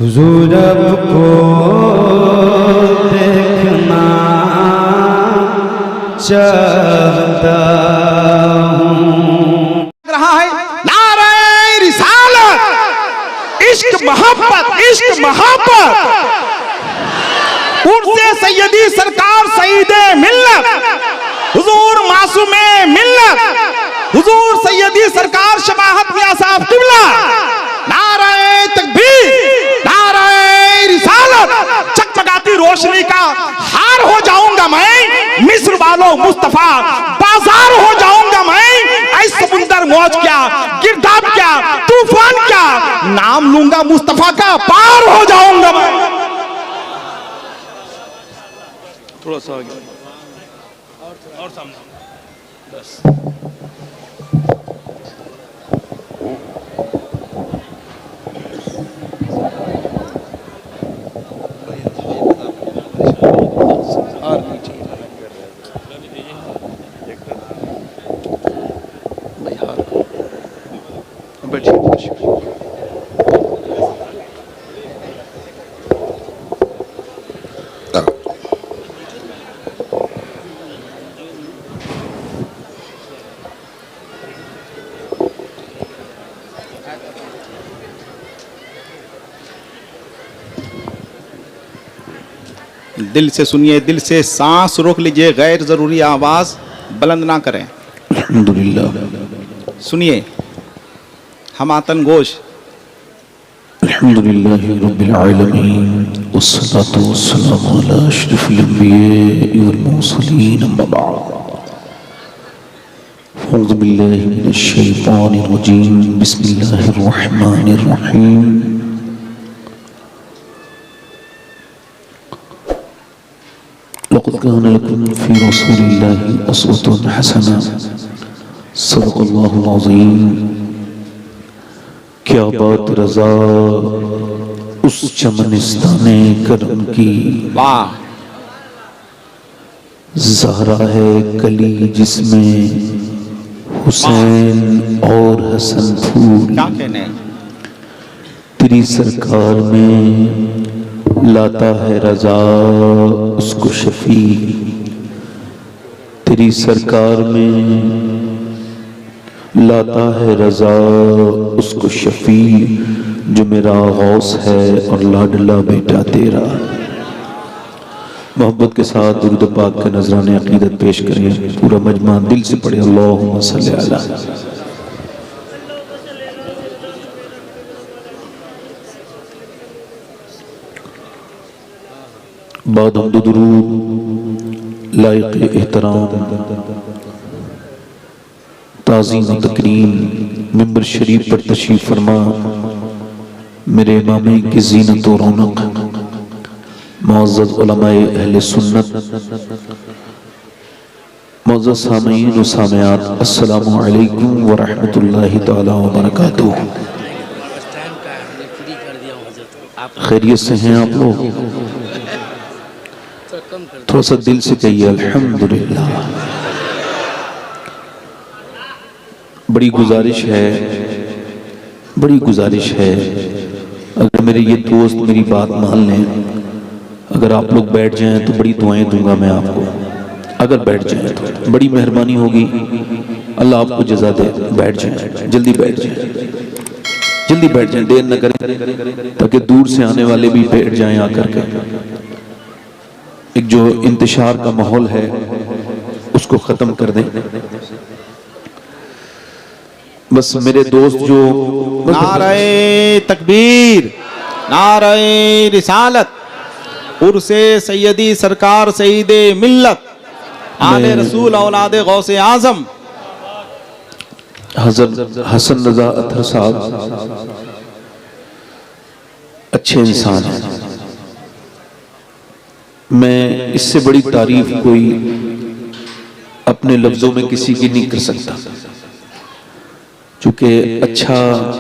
हुजूर आपको देखना चाहता हूँ। रहा है नारे रिसालत, इश्क मोहब्बत उनसे सैयदी सरकार सईदे मिल्लत हुजूर मासूमे मिल्लत हुजूर सैयदी सरकार शबाहत मियां साहब किबला। नारे तकबीर, नारे रिसालत, चकमकाती रोशनी का हार हो जाऊंगा मैं, मिस्र वालों मुस्तफा बाजार हो जाऊंगा मैं। ऐ समुंदर मौज क्या, गिरदाब क्या, तूफान क्या, नाम लूंगा मुस्तफा का, पार हो जाऊंगा मैं। थोड़ा सा आगे और सामने बस। दिल से सुनिए, दिल से सांस रोक लीजिए, गैर जरूरी आवाज बुलंद ना करें। अल्हम्दुलिल्लाह सुनिए, हम आतन गोश। अल्हम्दुलिल्लाहि रब्बिल आलमीन वस्सलातु वस्सलामु अला अशरफिल अंबिया'i वल मुरसलीन अम्मा बअद। अऊज़ु बिल्लाहि मिनश शैतानिर रजीम, बिस्मिल्लाहिर रहमानिर रहीम। लक़द कान लकुम फ़ी रसूलिल्लाहि उसवतुन हसना, सदक़ल्लाहुल अज़ीम। क्या बात रज़ा उस चमनिस्ताने करम की, वाह। ज़हरा है कली जिसमें हुसैन और हसन फूल। क्या कहने, तेरी सरकार में लाता है रज़ा उसको शफी। तेरी सरकार में लाता है रज़ा उसको शफी, जो मेरा गौस है और लाडला बेटा तेरा। मोहब्बत के साथ दुरूद पाक के नजराने अकीदत पेश करें। पूरा मजमा दिल से पढ़े, अल्लाहुम्मा सल्ली अला। बाद हम्द दुरूद लायक एहतराम ताज़ीम व तकरीम मिंबर शरीफ पर तशरीफ फरमा मेरे इमामे की ज़ीनत और रौनक मुअज़्ज़ज़ उलमाए अहले सुन्नत, मुअज़्ज़ज़ सामीईन व सामिआत, अस्सलामु अलैकुम व रहमतुल्लाहि तआला व बरकातुहू। खैरियत से हैं आप लोग? थोड़ा सा दिल से कहिए अल्हम्दुलिल्लाह। बड़ी गुजारिश है, अगर मेरे ये दोस्त मेरी बात मान लें, अगर आप लोग बैठ जाएं तो बड़ी दुआएं दूंगा मैं आपको। अगर बैठ जाएं तो बड़ी मेहरबानी होगी, अल्लाह आपको जज़ा दे। बैठ जाएं, जल्दी बैठ जाएं, जल्दी बैठ जाएं, देर न करें, ताकि दूर से आने वाले भी बैठ जाएं आकर के। एक जो इंतशार का माहौल है उसको खत्म कर दें। बस मेरे दोस्त जो नारे तकबीर, नारे रिसालत, उर्से सैयदी सरकार सईदे मिल्लत, आले रसूल औलादे गौसे आजम हज़रत हसन रज़ा अत्हर साहब अच्छे इंसान हैं। मैं इससे बड़ी तारीफ कोई अपने लफ्जों में किसी की नहीं कर सकता, क्योंकि अच्छा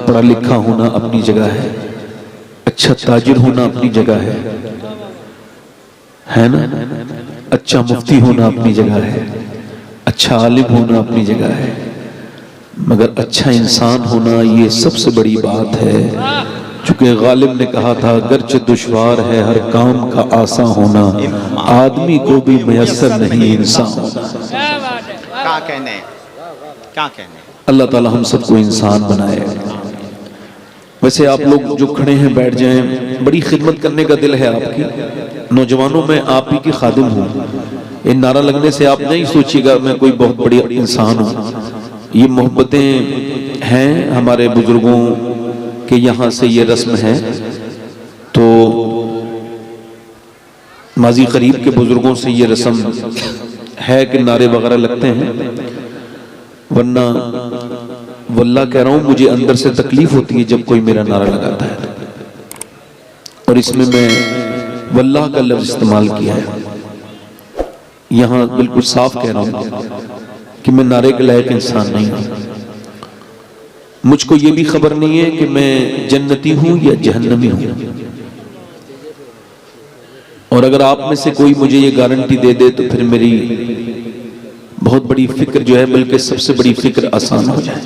पढ़ा लिखा होना अपनी जगह है, अच्छा ताजिर होना अपनी जगह है ना, अच्छा मुफ्ती होना अपनी जगह है, अच्छा आलिम होना अपनी जगह है, मगर अच्छा इंसान होना ये सबसे बड़ी बात है। चूंकि गालिब ने कहा था गर्च दुश्वार है हर काम का आसान होना, आदमी को भी मयस्सर नहीं इंसान होना। क्या कहने, क्या कहने। अल्लाह ताला हम सबको इंसान बनाए। वैसे आप लोग जो खड़े हैं बैठ जाएं, बड़ी खिदमत करने का दिल है आपकी। नौजवानों में आप ही की खादिम हूँ। ये नारा लगने से आप नहीं सोचिएगा मैं कोई बहुत बड़ी इंसान हूँ। ये मोहब्बतें हैं हमारे बुजुर्गों के, यहाँ से ये रस्म है। तो माजी करीब के बुजुर्गों से ये रस्म है कि नारे वगैरह लगते हैं, वरना वल्लाह कह रहा हूं मुझे अंदर से तकलीफ होती है जब कोई मेरा नारा लगाता है। और इसमें मैं वल्लाह का लफ्ज इस्तेमाल किया है। यहां बिल्कुल साफ कह रहा हूं कि मैं नारे के लायक इंसान नहीं हूं। मुझको ये भी खबर नहीं है कि मैं जन्नती हूं या जहन्नमी हूं। और अगर आप में से कोई मुझे ये गारंटी दे दे तो फिर मेरी बहुत बड़ी फिक्र जो है, बल्कि सबसे बड़ी फिक्र आसान हो जाए।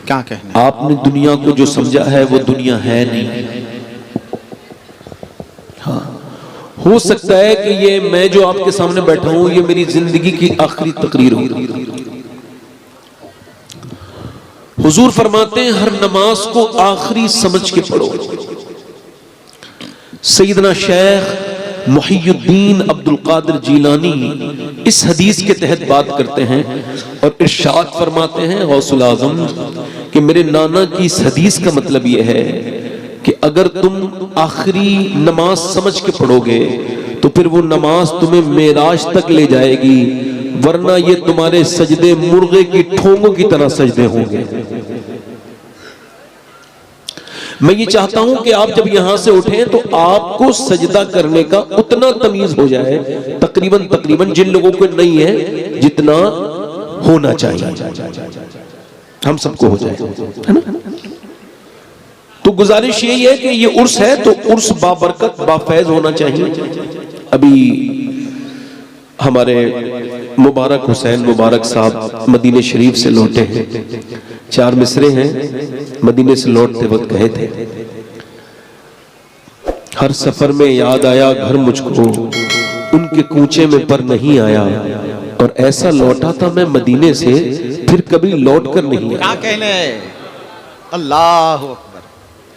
क्या कहना। आपने दुनिया को जो समझा है वो दुनिया है नहीं। हाँ, हो सकता है कि ये मैं जो आपके सामने बैठा हूं ये मेरी जिंदगी की आखिरी तकरीर हो। हुजूर फरमाते हैं हर नमाज को आखिरी समझ के पढ़ो। सैयदना शेख मुहियुद्दीन अब्दुल कादिर जीलानी इस हदीस के तहत बात करते हैं और इरशाद फरमाते हैं गौसुल आज़म कि मेरे नाना की इस हदीस का मतलब यह है कि अगर तुम आखिरी नमाज समझ के पढ़ोगे तो फिर वो नमाज तुम्हें मेराज तक ले जाएगी, वरना ये तुम्हारे सजदे मुर्गे की ठोंगों की तरह सजदे होंगे। मैं ये चाहता हूं कि आप जब यहां से उठें तो आपको सजदा करने का उतना तमीज हो जाए, तकरीबन जिन लोगों को नहीं है जितना होना चाहिए हम सबको हो जाए, है ना। तो गुजारिश यही है कि ये उर्स है तो उर्स बाबरकत बाफैज होना चाहिए। अभी हमारे मुबारक हुसैन मुबारक साहब मदीने शरीफ से लौटे हैं। 4 मिसरे हैं, मदीने से लौटते वक्त कहे थे हर सफर में याद आया घर मुझको, उनके कूचे में पर नहीं आया, और ऐसा लौटा था मैं मदीने से फिर कभी लौट कर नहीं आया। क्या कहने। अल्लाह अकबर,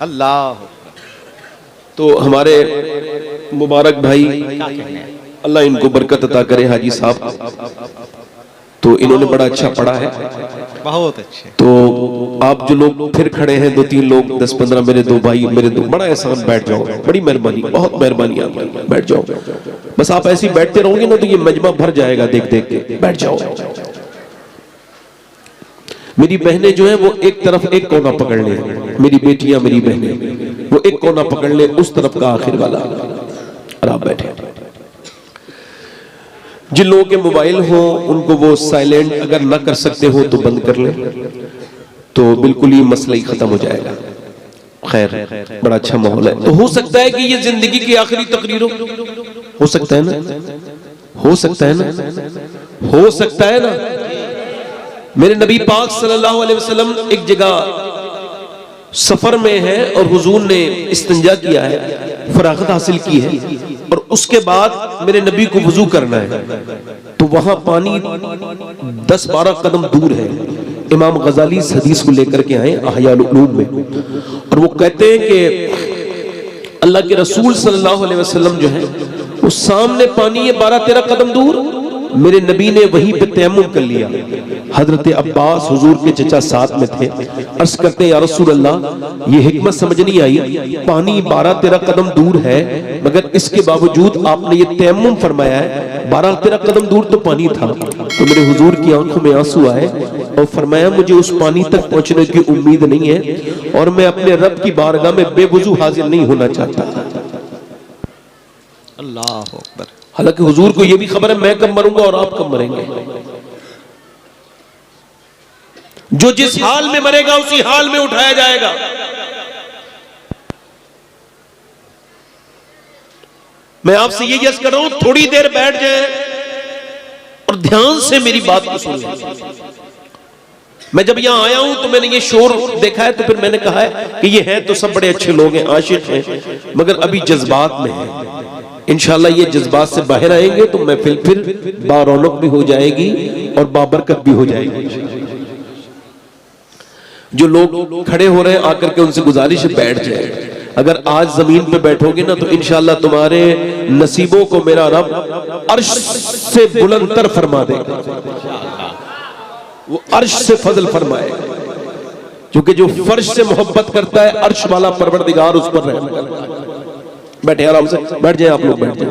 अल्लाह अकबर। तो हमारे मुबारक भाई अल्लाह इनको बरकत अता करे हाजी साहब, तो इन्होंने बड़ा अच्छा पढ़ा है, बहुत अच्छे। तो आप जो लोग फिर खड़े हैं 2-3 लोग 10-15 मेरे 2 भाई मेरे 2 बड़ा एहसान, बैठ जाओ, बड़ी मेहरबानी, बहुत मेहरबानी आपकी, बैठ जाओ। बस आप ऐसे ही बैठते रहोगे ना तो ये मजमा भर जाएगा देख देख के, बैठ जाओ। मेरी बहनें जो है वो एक तरफ एक कोना पकड़ ले, मेरी बेटियां मेरी बहनें वो एक कोना पकड़ ले उस तरफ का आखिर वाला, और आप बैठे। जिन लोगों के मोबाइल हो उनको वो साइलेंट अगर ना कर सकते हो तो बंद कर ले, तो बिल्कुल ही मसला ही खत्म हो जाएगा। खैर बड़ा अच्छा माहौल है। तो हो सकता है कि ये जिंदगी की आखिरी तकरीर हो सकता है ना, हो सकता है ना, हो सकता है ना। मेरे नबी पाक सल्लल्लाहु अलैहि वसल्लम एक जगह सफर में है और हुजूर ने इस्तिंजा किया है, फरागत हासिल की है, और उसके बाद मेरे नबी को वुजू करना है, तो वहां पानी 10-12 कदम दूर है। इमाम गजाली इस हदीस को लेकर के आए अहयाउल उलूम में, और वो कहते हैं कि अल्लाह के रसूल सल्लल्लाहु अलैहि वसल्लम जो है वो सामने पानी है 12-13 कदम दूर, मेरे नबी ने वहीं पे तयम्मुम कर लिया। हजरत अब्बास हुजूर के चचा साथ में थे, अर्ज करते हैं या रसूल अल्लाह ये हिकमत समझ नहीं आई, पानी 12-13 कदम दूर है मगर इसके बावजूद आपने ये तयम्मुम फरमाया है, 12-13 कदम दूर तो पानी था। तो मेरे हुजूर की आंखों में आंसू आए और फरमाया मुझे उस पानी तक पहुंचने की उम्मीद नहीं है और मैं अपने रब की बारगाह में बेवुजू हाजिर नहीं होना चाहता। अल्लाह अकबर। हालांकि हुजूर को यह भी खबर है मैं कब मरूंगा और आप कब मरेंगे। जो जिस हाल में मरेगा उसी हाल में उठाया जाएगा। मैं आपसे यही अर्ज कर रहा हूं, थोड़ी देर बैठ जाए और ध्यान से मेरी बात को सुनिए। मैं जब यहाँ आया हूं तो मैंने ये शोर देखा है, तो फिर मैंने कहा है कि ये हैं तो सब बड़े अच्छे लोग हैं, आशिक हैं, मगर अभी जज्बात में हैं। इंशाल्लाह ये जज्बात से बाहर आएंगे तो महफिल फिर बारौनक भी हो जाएगी और बाबरकत भी हो जाएगी। जो लोग खड़े हो रहे हैं आकर के उनसे गुजारिश है बैठ जाए। अगर आज जमीन पे बैठोगे ना तो इंशाल्लाह तुम्हारे नसीबों को मेरा रब अर्श से बुलंदतर फरमा देगा, वो अर्श से फजल फरमाएगा, क्योंकि जो फर्श से मोहब्बत करता है अर्श वाला परवरदिगार उस पर रहम करता है। बैठे आराम से, बैठ जाए आप लोग, बैठ जाए,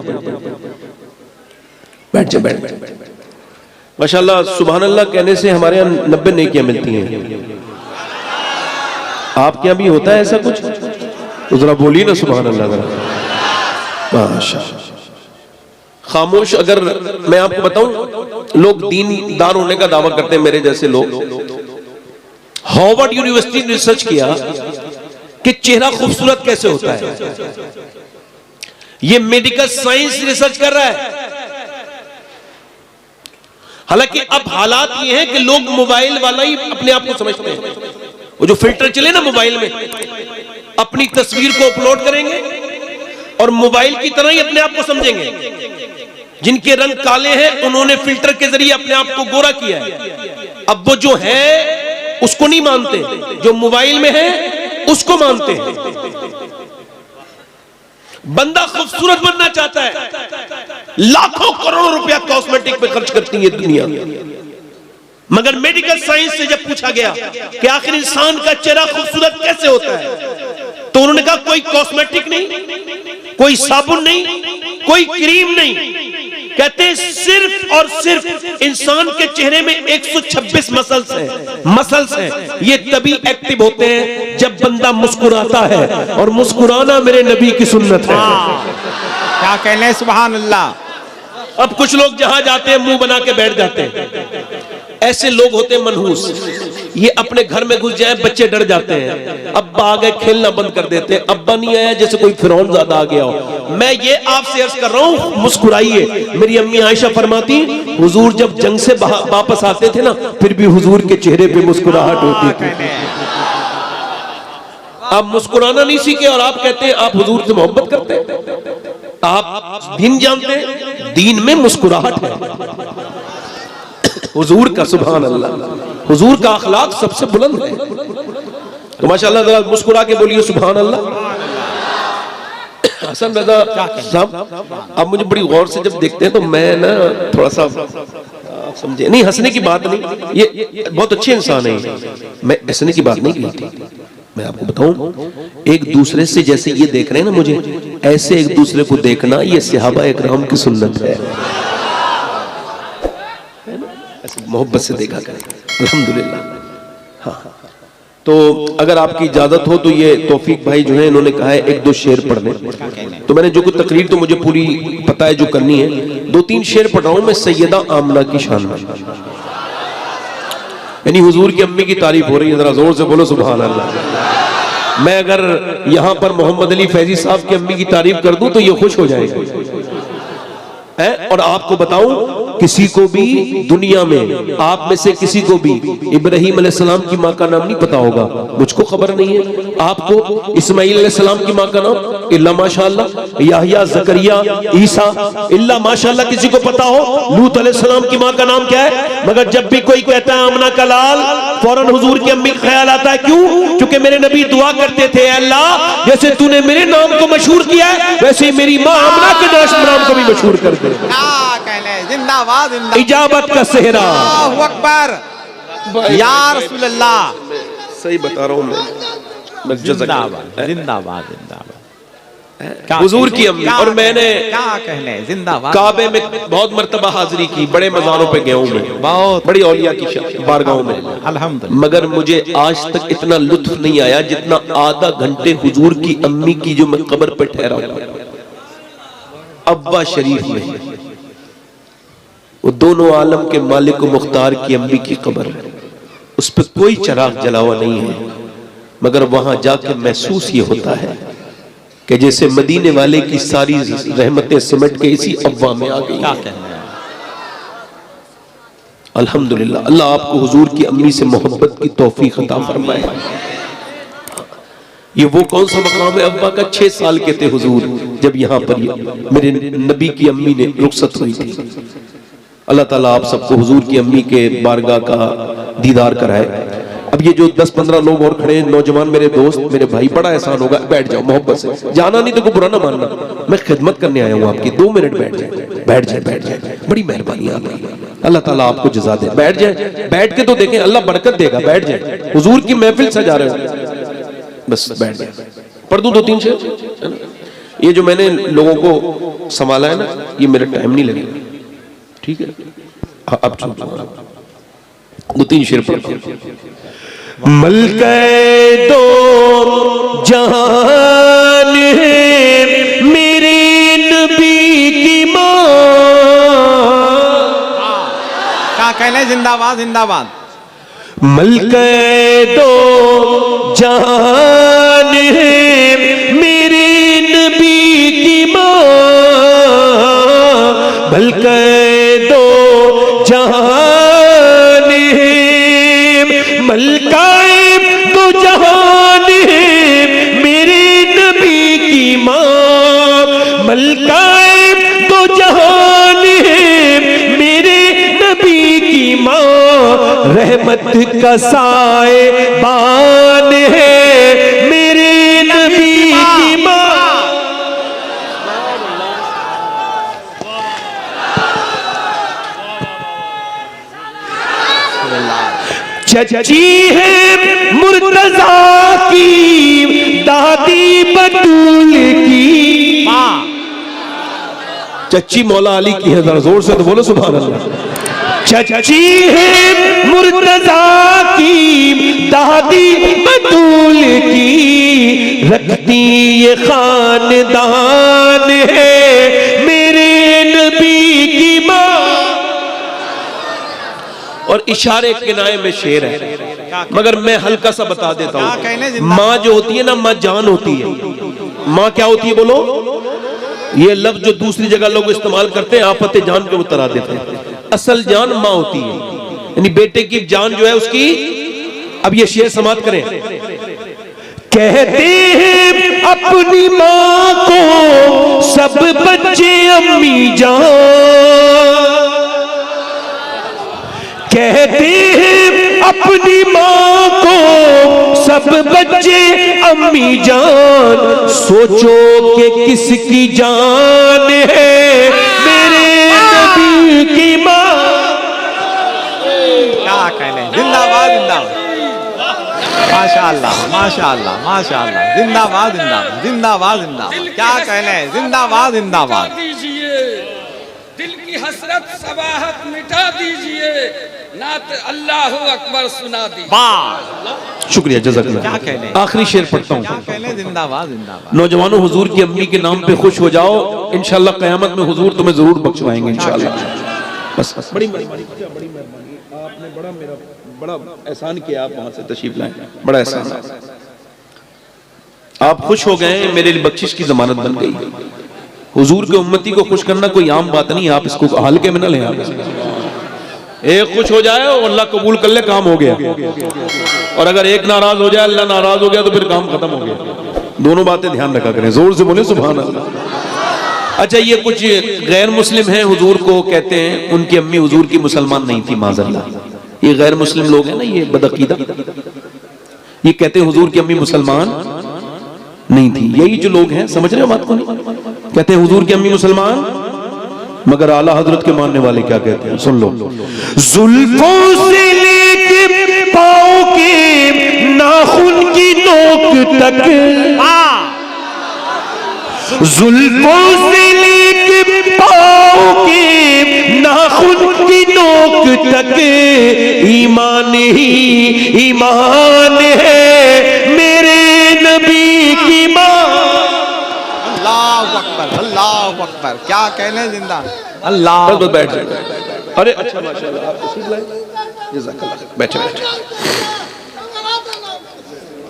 बैठ जाए, बैठ जाए। माशाल्लाह सुभान अल्लाह कहने से हमारे यहाँ 90 नेकियां मिलती हैं। आपके यहाँ भी होता है ऐसा कुछ? तो जरा बोलिए ना सुभान अल्लाह जरा। माशाल्लाह। खामोश, अगर मैं आपको बताऊं, लोग दीनदार होने का दावा करते हैं, मेरे जैसे लोग। हार्वर्ड यूनिवर्सिटी ने रिसर्च किया कि चेहरा खूबसूरत कैसे होता है। ये मेडिकल साइंस रिसर्च कर रहा है। हालांकि अब हालात ये हैं कि लोग मोबाइल वाला ही अपने आप को समझते हैं। वो जो फिल्टर चले ना मोबाइल में, अपनी तस्वीर को अपलोड करेंगे और मोबाइल की तरह ही अपने आप को समझेंगे। जिनके रंग काले हैं उन्होंने फिल्टर के जरिए अपने आप को गोरा किया है। अब वो जो है उसको नहीं मानते, जो मोबाइल में है उसको मानते हैं। बंदा खूबसूरत बनना चाहता है, लाखों करोड़ों रुपया कॉस्मेटिक पे खर्च करती है दुनिया। मगर मेडिकल साइंस से जब पूछा गया कि आखिर इंसान का चेहरा खूबसूरत कैसे होता है, तो उन्होंने कहा कोई कॉस्मेटिक नहीं, कोई साबुन नहीं, कोई क्रीम नहीं। कहते हैं सिर्फ और सिर्फ इंसान के चेहरे में 126 मसल्स हैं। ये तभी एक्टिव होते हैं जब बंदा मुस्कुराता है, और मुस्कुराना मेरे नबी की सुन्नत है। क्या कहने सुभान अल्लाह। अब कुछ लोग जहां जाते हैं मुंह बना के बैठ जाते हैं। ऐसे लोग होते हैं मनहूस। ये अपने घर में घुस जाए, बच्चे डर जाते हैं, अब्बा आ गए खेलना बंद कर देते हैं। अब्बा नहीं आया जैसे कोई फिरौन ज्यादा आ गया हो। मैं ये आपसे अर्ज कर रहा हूं, मुस्कुराइए। मेरी अम्मी आयशा फरमाती, हुजूर जब जंग से वापस आते थे ना, फिर भी हुजूर के चेहरे पे मुस्कुराहट होती थी। आप मुस्कुराना नहीं सीखे और आप कहते हैं आप हुजूर से मोहब्बत करते हैं। आप दीन जानते हैं, दीन में मुस्कुराहट है हुजूर का। सुभान अल्लाह, हुजूर का अखलाक सबसे बुलंद है। तो माशाअल्लाह जरा मुस्कुरा के बोलिए सुभान अल्लाह। हसन रजा साहब, आप मुझे बड़ी गौर से जब देखते हैं तो मैं ना थोड़ा सा समझे नहीं, हंसने की बात नहीं, ये बहुत अच्छे इंसान है, मैं हंसने की बात नहीं की थी। मैं आपको बताऊं, एक दूसरे से जैसे ये देख रहे हैं ना मुझे, ऐसे एक दूसरे को देखना ये सहाबा इकराम की सुन्नत है। मोहब्बत से देखा करें, अल्हम्दुलिल्लाह। हाँ, तो अगर आपकी इजाजत हो तो ये तौफीक भाई जो है इन्होंने कहा है 1-2 शेर पढ़ने। तो मैंने जो कुछ तकरीर तो मुझे पूरी पता है जो करनी है, 2-3 शेर पढ़ रहा हूं मैं सैयदा आमना की शान में, यानी हुजूर की अम्मी की तारीफ हो रही है। जरा जोर से बोलो सुभान अल्लाह। मैं अगर यहां पर मोहम्मद अली फैजी साहब की अम्मी की तारीफ कर दूं तो ये खुश हो जाएगा। और आपको बताऊं, किसी को भी दुनिया में, आप में से किसी को भी इब्राहीम अलैहिस्सलाम की माँ का नाम नहीं पता होगा, मुझको खबर नहीं है। आपको इस्माइल अलैहिस्सलाम की माँ का नाम इल्ला माशाअल्लाह, याहया, जकरिया, ईसा इल्ला माशाअल्लाह किसी को पता हो। लूत अलैहिस्सलाम की माँ का नाम क्या है? मगर जब भी कोई कहता है आमना का लाल, फौरन हुजूर की अम्मी का ख्याल आता है। क्यों? क्योंकि मेरे नबी दुआ करते थे, अल्लाह जैसे तूने मेरे नाम को मशहूर किया है वैसे ही मेरी माँ आमना के नाम को भी मशहूर कर दे। जिंदाबाद, इजाबत का सेहरा। अल्लाहु अकबर, या रसूल अल्लाह। सही बता रहा हूं मैं। जिंदाबाद, जिंदाबाद, जिंदाबाद। हुजूर की अम्मी। और मैंने क्या कहने, जिंदाबाद। काबे में बहुत मर्तबा हाजिरी की, बड़े मज़ारों पे गया हूं मैं, बहुत बड़ी औलिया की बारगाहों में, अल्हम्दुलिल्लाह। मगर मुझे आज तक इतना लुत्फ नहीं आया जितना आधा घंटे हुजूर की अम्मी की जो मैं कब्र पे ठहरा हूं, अब्बा शरीफ में। वो दोनों आलम के मालिक मुख्तार की अम्मी की कब्र है, उस पर कोई चिराग जला हुआ नहीं है, मगर वहां जाके महसूस ये होता है कि जैसे मदीने वाले की सारी रहमतें सिमट के इसी अब्बा में आ गई। अल्हम्दुलिल्लाह, अल्लाह आपको हुजूर की अम्मी से मोहब्बत की तौफीक अता फरमाए। ये वो कौन सा मकाम है अब्बा का? 6 साल के थे हुजूर जब यहाँ पर मेरे नबी की अम्मी ने रुखसत हुई थी। अल्लाह ताला आप सबको हुजूर की अम्मी के बारगाह का दीदार कराए। अब ये जो 10-15 लोग और खड़े हैं, नौजवान मेरे दोस्त, मेरे भाई, बड़ा एहसान होगा, बैठ जाओ मोहब्बत से, जाना नहीं तो कोई बुरा ना मानना, मैं खिदमत करने आया हूँ आपकी, 2 मिनट बैठ जाए, बैठ जाए, बैठ जाए, बड़ी मेहरबानी आपकी, अल्लाह ताला आपको जज़ा दे। बैठ जाए, बैठ के तो देखें, अल्लाह बरकत देगा। बैठ जाए, हुजूर की महफिल सजा रहे हो, बस बैठ जाए। पढ़ दूं 2-3 शेर? ये जो मैंने लोगों को संभाला है ना, ये मेरा टाइम नहीं लगेगा, ठीक है? अब 2-3 शेर पढ़ता हूं। मलके दो जहान है मेरे नबी की मां। क्या कहने? जिंदाबाद जिंदाबाद। मलके दो जहान है मेरे नबी की मां। मलके दो जहान है, मलकाए दो जहान है मेरे नबी की मां। मलकाए दो जहान है मेरे नबी की मां। रहमत का साएबान है मेरे नबी की मां। चची है मुर्तजा की, दादी बतूल की। चची मौला अली की है, जरा जोर से तो बोलो सुभान अल्लाह। चची है मुर्तजा की, दादी बतूल की। रखती ये खानदान है मेरे नबी की मां। और इशारे किनाए में शेर है, मगर मैं हल्का सा बता देता हूँ। माँ जो होती है ना, माँ जान होती है। माँ क्या होती है बोलो? ये लफ्ज जो दूसरी जगह लोग इस्तेमाल करते हैं, आफते जान के उतर देते हैं। असल जान माँ होती है, यानी बेटे की जान जो है उसकी। अब ये शेर समाप्त करें। कहते हैं अपनी माँ को सब बच्चे अम्मी जान। कहते हैं अपनी माँ को सब बच्चे अम्मी जान। सोचो कि किसकी जान है मेरे नबी की माँ। क्या कहने? जिंदाबाद जिंदाबाद। माशाअल्लाह माशाअल्लाह माशाअल्लाह। जिंदाबाद जिंदाबाद जिंदाबाद जिंदाबाद। क्या कहने? जिंदाबाद जिंदाबाद। दिल की हसरत सबाहत मिटा दीजिए, नात अल्लाह अकबर सुना दीजिए। शुक्रिया, जज़ाकल्लाह। क्या कहने? आखिरी शेर पढ़ता हूँ। क्या कहने? जिंदाबाद जिंदाबाद। नौजवानों, हुजूर की अम्मी के नाम पे खुश हो जाओ, इंशाल्लाह क़यामत में हुजूर तुम्हें जरूर बख्शवाएंगे इंशाल्लाह। बस बड़ी मेहरबानी, आपने बड़ा एहसान किया, आप वहां से तशरीफ लाए, बड़ा एहसान। आप खुश हो गए, मेरे लिए बख्शिश की जमानत बन गई। हुजूर के उम्मती को खुश करना कोई आम बात नहीं, आप इसको हल्के में न लें। आप एक खुश हो जाए और अल्लाह कबूल कर ले, काम हो गया। और अगर एक नाराज हो जाए, अल्लाह नाराज हो गया, तो फिर काम खत्म हो गया। दोनों बातें ध्यान रखा करें। जोर से बोले सुभान अल्लाह। अच्छा, ये कुछ गैर मुस्लिम हैं, हुजूर को कहते हैं उनकी अम्मी हुजूर की मुसलमान नहीं थी, माज़अल्लाह। ये गैर मुस्लिम लोग हैं ना, ये बदअकीदा, ये कहते हैं हुजूर की अम्मी मुसलमान नहीं थी। यही जो लोग हैं, समझ रहे हो बात को? नहीं कहते हैं हुजूर की अम्मी मुसलमान, मगर आला हजरत के मानने वाले क्या कहते हैं, सुन लो। जुल्फों से लेके पाँव के नाखून की नोक तक, जुल्फों से लेके पाँव के नाखून की नोक तक, ईमान ही ईमान है मेरे नबी की माँ। अल्लाह अकबर अल्लाह अकबर। क्या कहने? जिंदा अल्लाह। बस बैठ जाए। अरे अच्छा, माशाल्लाह, आप तशरीफ लाए, जज़ाकल्लाह। बैठे बैठे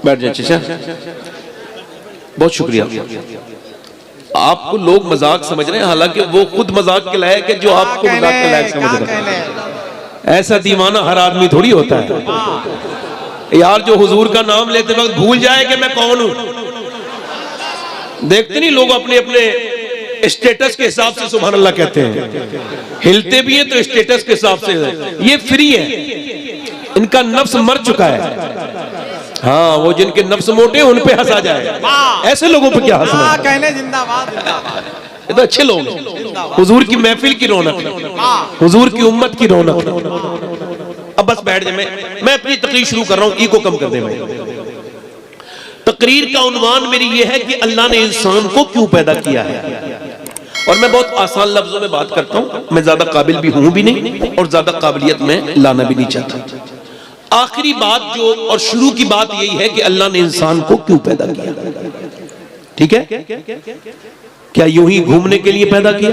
बैठ जाए। अच्छा, बहुत शुक्रिया। आपको लोग मजाक समझ रहे हैं, हालांकि वो खुद मजाक के लायक है जो आपको मजाक के लायक समझ रहे हैं। ऐसा दीवाना हर आदमी थोड़ी होता है यार, जो हुजूर का नाम लेते वक्त भूल जाए कि मैं कौन हूं। देखते नहीं लोग अपने अपने स्टेटस के हिसाब से सुभान अल्लाह कहते हैं, हिलते भी हैं तो स्टेटस के हिसाब से। ये फ्री है, इनका नफ्स मर चुका है। हाँ, वो जिनके नफ्स मोटे हैं उन पे हंसा जाए, ऐसे लोगों पे क्या हंसना। कहने जिंदाबाद जिंदाबाद। ये तो अच्छे लोग हैं, हुजूर की महफिल की रौनक, हुजूर की उम्मत की रौनक। अब बस बैठ जाए, मैं अपनी तकरीर शुरू कर रहा हूं, ईगो कम कर दे। मैं तकरीर का उन्वान मेरी ये है कि अल्लाह ने इंसान को क्यों पैदा किया है। और मैं बहुत आसान लफ्जों में बात करता हूं, मैं ज्यादा काबिल भी हूं भी नहीं और ज्यादा काबिलियत में लाना भी नहीं चाहता। आखिरी बात जो और शुरू की बात यही है कि अल्लाह ने इंसान को क्यों पैदा किया। ठीक है, क्या यूं ही घूमने के लिए पैदा किया,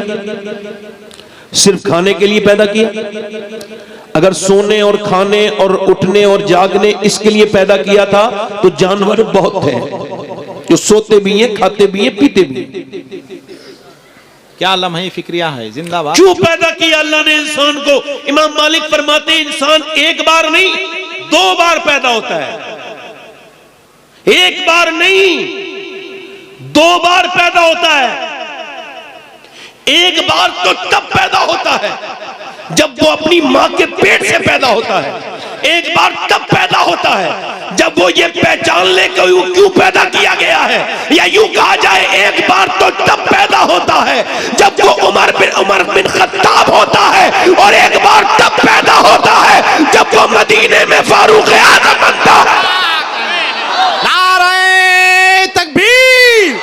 सिर्फ खाने के लिए पैदा किया? अगर सोने और खाने और उठने और जागने इसके लिए पैदा किया था तो जानवर बहुत हैं जो सोते भी हैं, खाते भी हैं, पीते भी हैं। क्या लम्हे फिक्रिया है, जिंदाबाद। क्यों पैदा किया अल्लाह ने इंसान को? इमाम मालिक फरमाते हैं इंसान एक बार नहीं 2 बार पैदा होता है। एक बार नहीं 2 बार पैदा होता है। एक बार तो तब पैदा होता है जब वो अपनी मां के पेट से पैदा होता है। एक बार तब पैदा होता है जब वो ये पहचान ले कि वो क्यों पैदा किया गया है, या यूं कहा जाए एक बार तो तब पैदा होता है जब वो उमर बिन खत्ताब होता है, और एक बार तब पैदा होता है जब वो मदीने में फारूक आज़म बनता है। नारे तकबीर,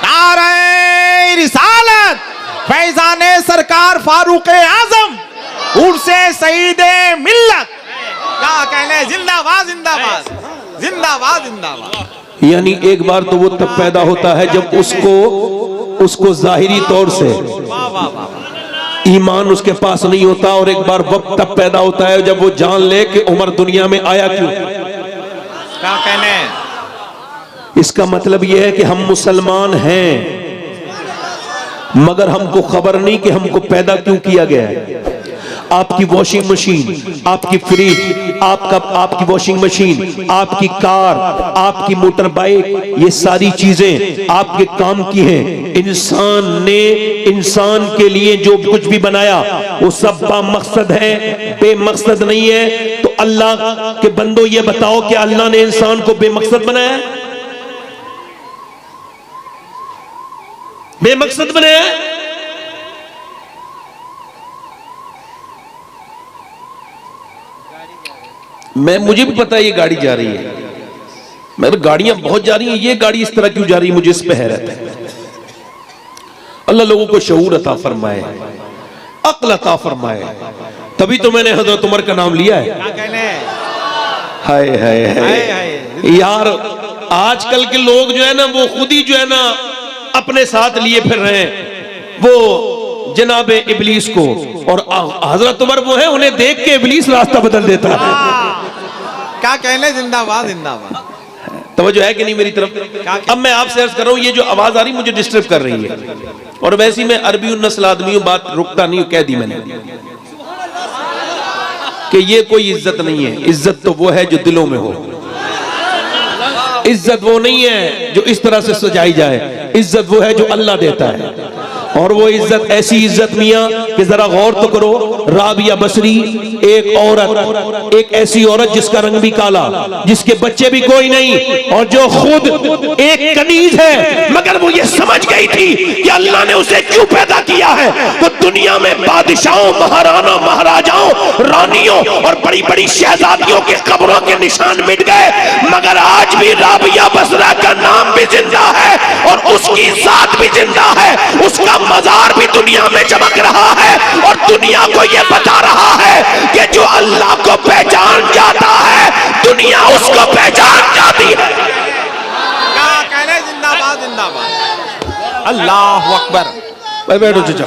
नारे रिसालत, फैजाने सरकार फारूक आजम, उर्से सईदे मिल्लत। क्या कहने, जिंदाबाद जिंदाबाद जिंदाबाद जिंदाबाद। यानी एक बार तो वो तब पैदा होता है जब उसको जाहिरी तौर से ईमान उसके पास नहीं होता, और एक बार वक्त तब पैदा होता है जब वो जान ले कि उमर दुनिया में आया क्यों। क्या कहने, इसका मतलब यह है कि हम मुसलमान हैं मगर हमको खबर नहीं कि हमको पैदा क्यों किया गया है। आपकी वॉशिंग मशीन, आपकी फ्रिज, आपकी वॉशिंग मशीन, आपकी कार, आपकी मोटर बाइक, ये सारी चीजें आपके काम की हैं। इंसान ने इंसान के लिए जो कुछ भी बनाया वो सब बामकसद है, बेमकसद नहीं है। तो अल्लाह के बंदो ये बताओ कि अल्लाह ने इंसान को बेमकसद बनाया है, बेमकसद बनाया? मुझे भी पता है ये गाड़ी जा रही है, मगर गाड़ियां बहुत जा रही हैं, ये गाड़ी इस तरह क्यों जा रही है मुझे इस पे हैरत है। अल्लाह लोगों को शऊर अता फरमाए, अक्ल अता फरमाए, तभी तो मैंने हजरत उमर का नाम लिया है। हाय हाय हाय यार, आजकल के लोग जो है ना वो खुद ही जो है ना अपने साथ लिए फिर रहे हैं वो जनाबे इबलीस को, और हजरत उमर वो है उन्हें देख के इबलीस रास्ता बदल देता है। क्या कहने, जिंदाबाद जिंदाबाद। तवज्जो है कि नहीं मेरी तरफ? अब मैं आपसे अर्ज कर रहा हूं, ये जो आवाज आ रही मुझे डिस्टर्ब कर रही है, और वैसे मैं अरबी नस्ल आदमी हूं, बात रुकता नहीं, कह दी मैंने कि ये कोई इज्जत नहीं है। इज्जत तो वो है जो दिलों में हो, इज्जत वो नहीं है जो इस तरह से सजाई जाए, इज्जत वो है जो अल्लाह देता है। और वो इज्जत ऐसी इज्जत मियां कि जरा गौर तो करो, राबिया बसरी एक औरत, एक ऐसी औरत जिसका रंग भी काला, जिसके बच्चे भी कोई नहीं, और जो खुद एक कनीज है, मगर वो ये समझ गई थी कि अल्लाह ने उसे क्यों पैदा किया है। वो दुनिया में बादशाहों, महाराना, महाराजाओं, रानियों और बड़ी बड़ी शहजादियों के कब्रों के निशान मिट गए, मगर आज भी राबिया बसरा का नाम भी जिंदा है और उसकी जात भी जिंदा है, उसका मजार भी दुनिया में चमक रहा है, और दुनिया को यह बता रहा है कि जो अल्लाह को पहचान जाता है दुनिया उसको पहचान जाती है। क्या कहने, जिंदाबाद जिंदाबाद। अल्लाह अकबर। भाई बैठो चाचा,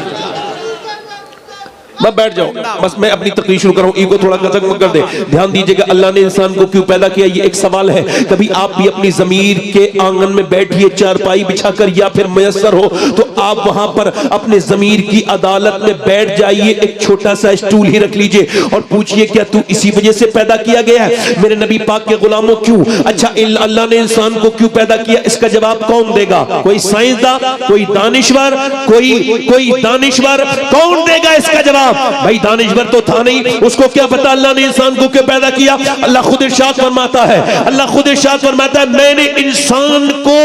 मैं बैठ जाऊं, बस मैं अपनी तकरीर शुरू करूं, ईगो थोड़ा गजक मत कर दे। ध्यान दीजिएगा, अल्लाह ने इंसान को क्यों पैदा किया, ये एक सवाल है। कभी आप भी अपनी जमीर के आंगन में बैठिए, चारपाई बिछाकर, या फिर मयसर हो तो आप वहां पर अपने जमीर की अदालत में बैठ जाइए, एक छोटा सा स्टूल ही रख लीजिए और पूछिए क्या तू इसी वजह से पैदा किया गया है? मेरे नबी पाक के गुलामों क्यों? अच्छा, अल्लाह ने इंसान को क्यों पैदा किया, इसका जवाब कौन देगा? कोई साइंसदान, कोई दानिश्वर, कोई दानिश्वर कौन देगा इसका जवाब? भाई दानिश्वर तो था नहीं, उसको क्या पता अल्लाह ने इंसान को क्यों पैदा किया? अल्लाह खुद इरशाद फरमाता है, अल्लाह खुद इरशाद फरमाता है, मैंने इंसान को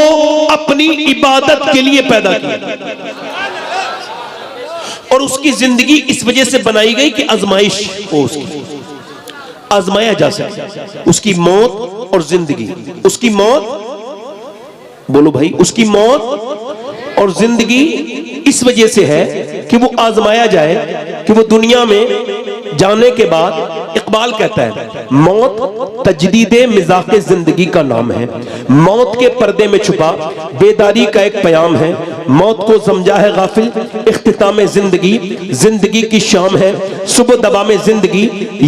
अपनी इबादत के लिए पैदा किया और उसकी जिंदगी इस वजह से बनाई गई कि आजमाइश हो, उसकी आजमाया जा सके। उसकी मौत और जिंदगी, उसकी मौत, बोलो भाई, उसकी मौत और जिंदगी इस वजह से है कि वो आजमाया जाए, कि वो दुनिया में जाने के बाद, इकबाल कहता है मौत तजदीदे मिजाके जिंदगी का नाम है, मौत के पर्दे में छुपा बेदारी का एक प्याम है, मौत को समझा है गाफिल इख्तिताम जिंदगी, जिंदगी की शाम है सुबह दबा में जिंदगी,